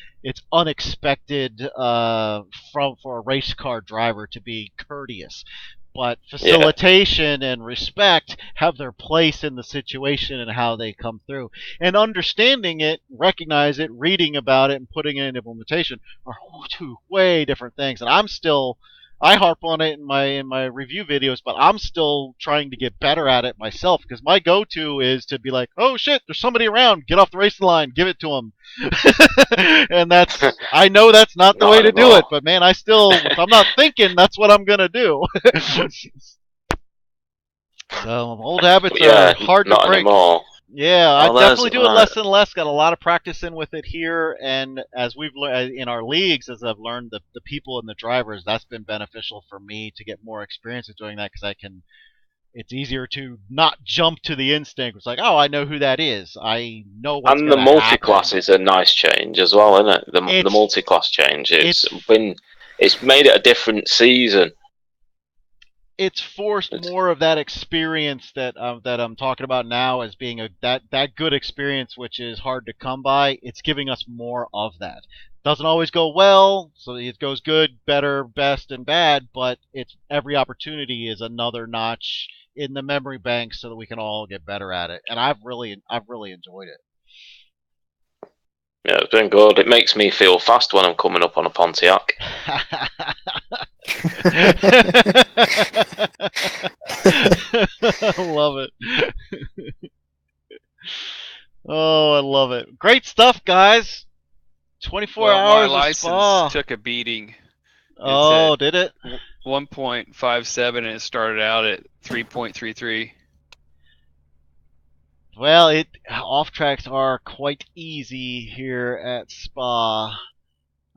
unexpected for a race car driver to be courteous. But facilitation and respect have their place in the situation and how they come through. And understanding it, recognize it, reading about it, and putting it in implementation are two way different things. And I harp on it in my review videos, but I'm still trying to get better at it myself, because my go-to is to be like, "Oh shit, there's somebody around, get off the racing line, give it to them." And I know that's not the way to do it, but man, if I'm not thinking, that's what I'm gonna do. So old habits are hard to break. Anymore. Yeah, I Oh, there's- definitely do it right. less and less. Got a lot of practice in with it here, and as we've learned in our leagues, as I've learned the people and the drivers, that's been beneficial for me to get more experience at doing that because I can. It's easier to not jump to the instinct. It's like, oh, I know who that is. I know what's And the going to happen. multi-class is a nice change as well, isn't it? The It's- multi-class change. It's made it a different season. It's forced more of that experience that I'm talking about now as being that good experience, which is hard to come by. It's giving us more of that. Doesn't always go well, so it goes good, better, best, and bad. But it's every opportunity is another notch in the memory bank, so that we can all get better at it. And I've really enjoyed it. Yeah, it's been good. It makes me feel fast when I'm coming up on a Pontiac. I love it. Oh, I love it. Great stuff, guys. 24 Well, hours my of Spa. license took a beating. Oh, did it? 1.57 and it started out at 3.33. Well, off tracks are quite easy here at Spa.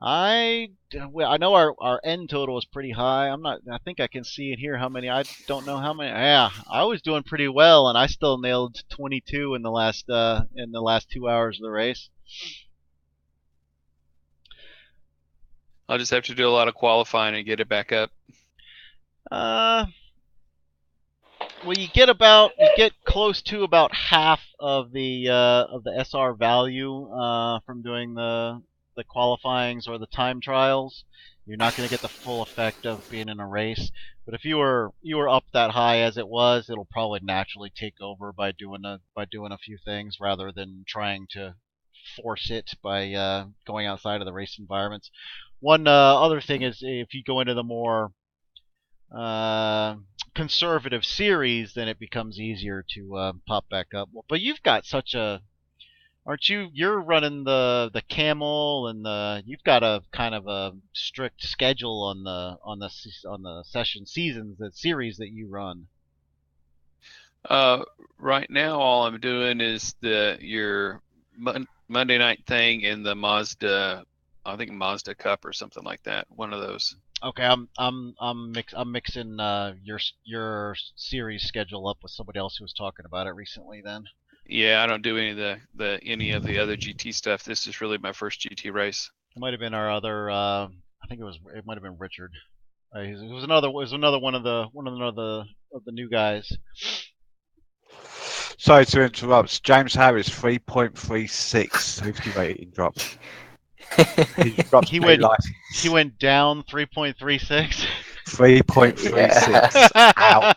I know our end total is pretty high. I think I can see it here. How many? I don't know how many. Yeah, I was doing pretty well, and I still nailed 22 in the last 2 hours of the race. I'll just have to do a lot of qualifying and get it back up. Well, you get close to about half of the SR value from doing the qualifyings or the time trials. You're not going to get the full effect of being in a race. But if you were up that high as it was, it'll probably naturally take over by doing a few things rather than trying to force it by going outside of the race environments. One other thing is if you go into the more conservative series, then it becomes easier to pop back up. But you've got such a, aren't you? You're running the camel, and you've got a kind of a strict schedule on the session seasons, the series that you run. Right now, all I'm doing is your Monday night thing in the Mazda. I think Mazda Cup or something like that. One of those. Okay, I'm mixing your series schedule up with somebody else who was talking about it recently. Then. Yeah, I don't do any of the other GT stuff. This is really my first GT race. It might have been our other. I think it might have been Richard. It was another one of the new guys. Sorry to interrupt. James Harris 3.36 safety rating drop. He went down 3.36. 3.36. Ouch.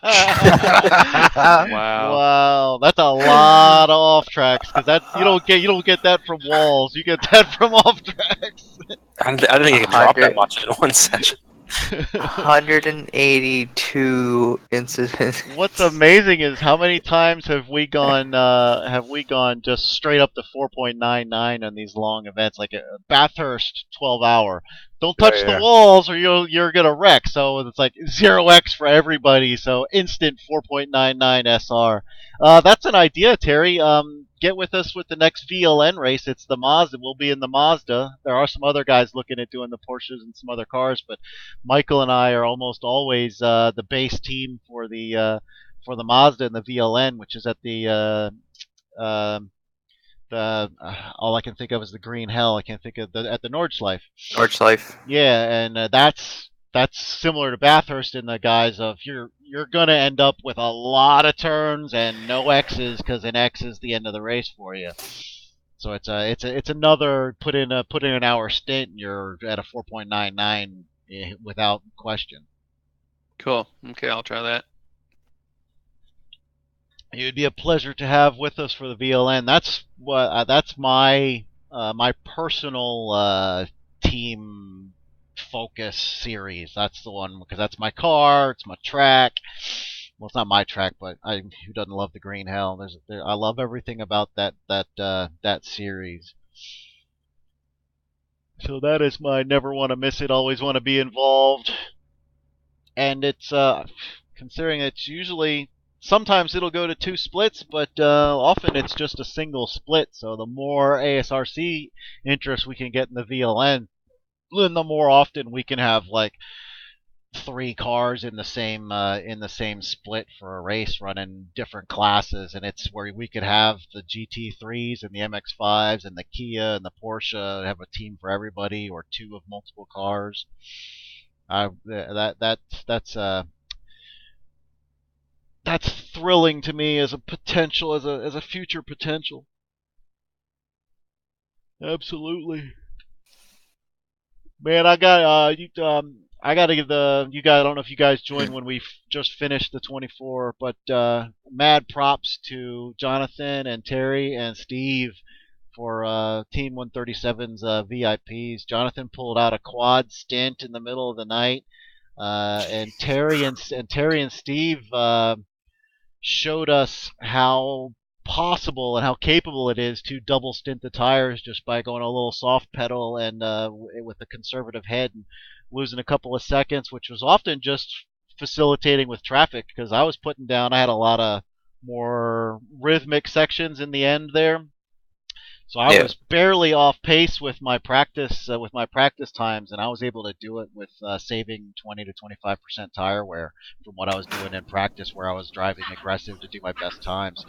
Wow, that's a lot of off tracks because that you don't get that from walls. You get that from off tracks. I don't think it can drop that much in one session. 182 incidents. What's amazing is how many times have we gone just straight up to 4.99 on these long events, like a Bathurst 12-hour. Don't touch the walls or you're gonna wreck. So it's like 0x for everybody. So instant 4.99 SR. That's an idea, Terry. Get with us with the next VLN race. It's the Mazda. We'll be in the Mazda. There are some other guys looking at doing the Porsches and some other cars, but Michael and I are almost always the base team for the Mazda and the VLN, which is at the all I can think of is the Green Hell. I can't think of at the Nordschleife. Nordschleife. Yeah, and that's similar to Bathurst in the guise of you're gonna end up with a lot of turns and no X's because an X is the end of the race for you. So it's another put in an hour stint and you're at a 4.99 without question. Cool. Okay, I'll try that. It would be a pleasure to have with us for the VLN. That's my my personal team focus series. That's the one because that's my car. It's my track. Well, it's not my track, but who doesn't love the Green Hell? I love everything about that series. So that is my never want to miss it, always want to be involved. And it's considering it's usually sometimes it'll go to 2 splits, but often it's just a single split. So the more ASRC interest we can get in the VLN, then the more often we can have like 3 cars in the same split for a race running different classes, and it's where we could have the GT3s and the MX5s and the Kia and the Porsche have a team for everybody, or 2 of multiple cars. That's thrilling to me as a potential, as a future potential. Absolutely. Man, I got I got to give you guys. I don't know if you guys joined when we just finished the 24, but mad props to Jonathan and Terry and Steve for Team 137's VIPs. Jonathan pulled out a quad stint in the middle of the night, and Terry and Steve showed us how possible and how capable it is to double stint the tires just by going a little soft pedal and with a conservative head and losing a couple of seconds, which was often just facilitating with traffic, because I was I had a lot of more rhythmic sections in the end there. So I was barely off pace with my practice times, and I was able to do it with saving 20 to 25% tire wear from what I was doing in practice, where I was driving aggressive to do my best times.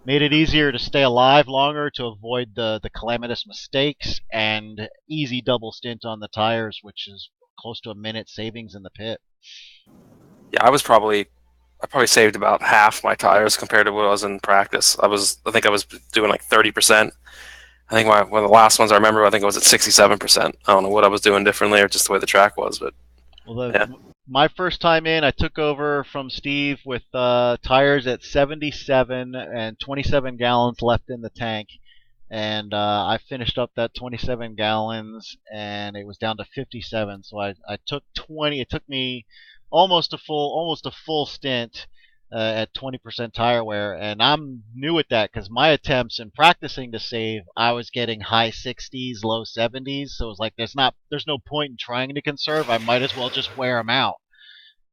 Made it easier to stay alive longer, to avoid the calamitous mistakes, and easy double stint on the tires, which is close to a minute savings in the pit. Yeah, I probably saved about half my tires compared to what I was in practice. I think I was doing like 30%. I think one of the last ones I remember, I think it was at 67%. I don't know what I was doing differently, or just the way the track was, but my first time in, I took over from Steve with tires at 77 and 27 gallons left in the tank, and I finished up that 27 gallons, and it was down to 57. So I took 20. It took me almost a full stint at 20% tire wear, and I'm new at that because my attempts in practicing to save, I was getting high 60s, low 70s. So it was like there's no point in trying to conserve. I might as well just wear them out.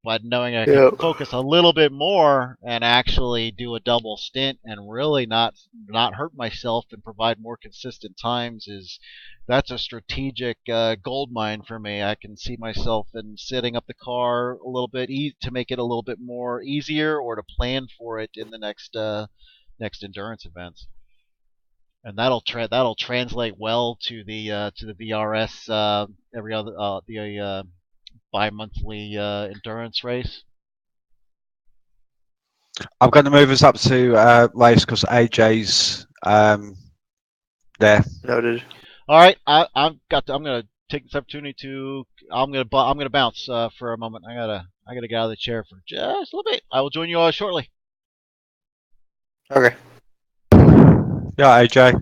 But knowing I can focus a little bit more and actually do a double stint and really not hurt myself and provide more consistent times, that's a strategic gold mine for me. I can see myself in setting up the car a little bit to make it a little bit more easier, or to plan for it in the next endurance events, and that'll translate well to the VRS every other the bi-monthly endurance race. I'm going to move us up to race because AJ's there. Noted. All right, I'm going to take this opportunity to I'm going to bounce for a moment. I gotta get out of the chair for just a little bit. I will join you all shortly. Okay. Yeah, AJ.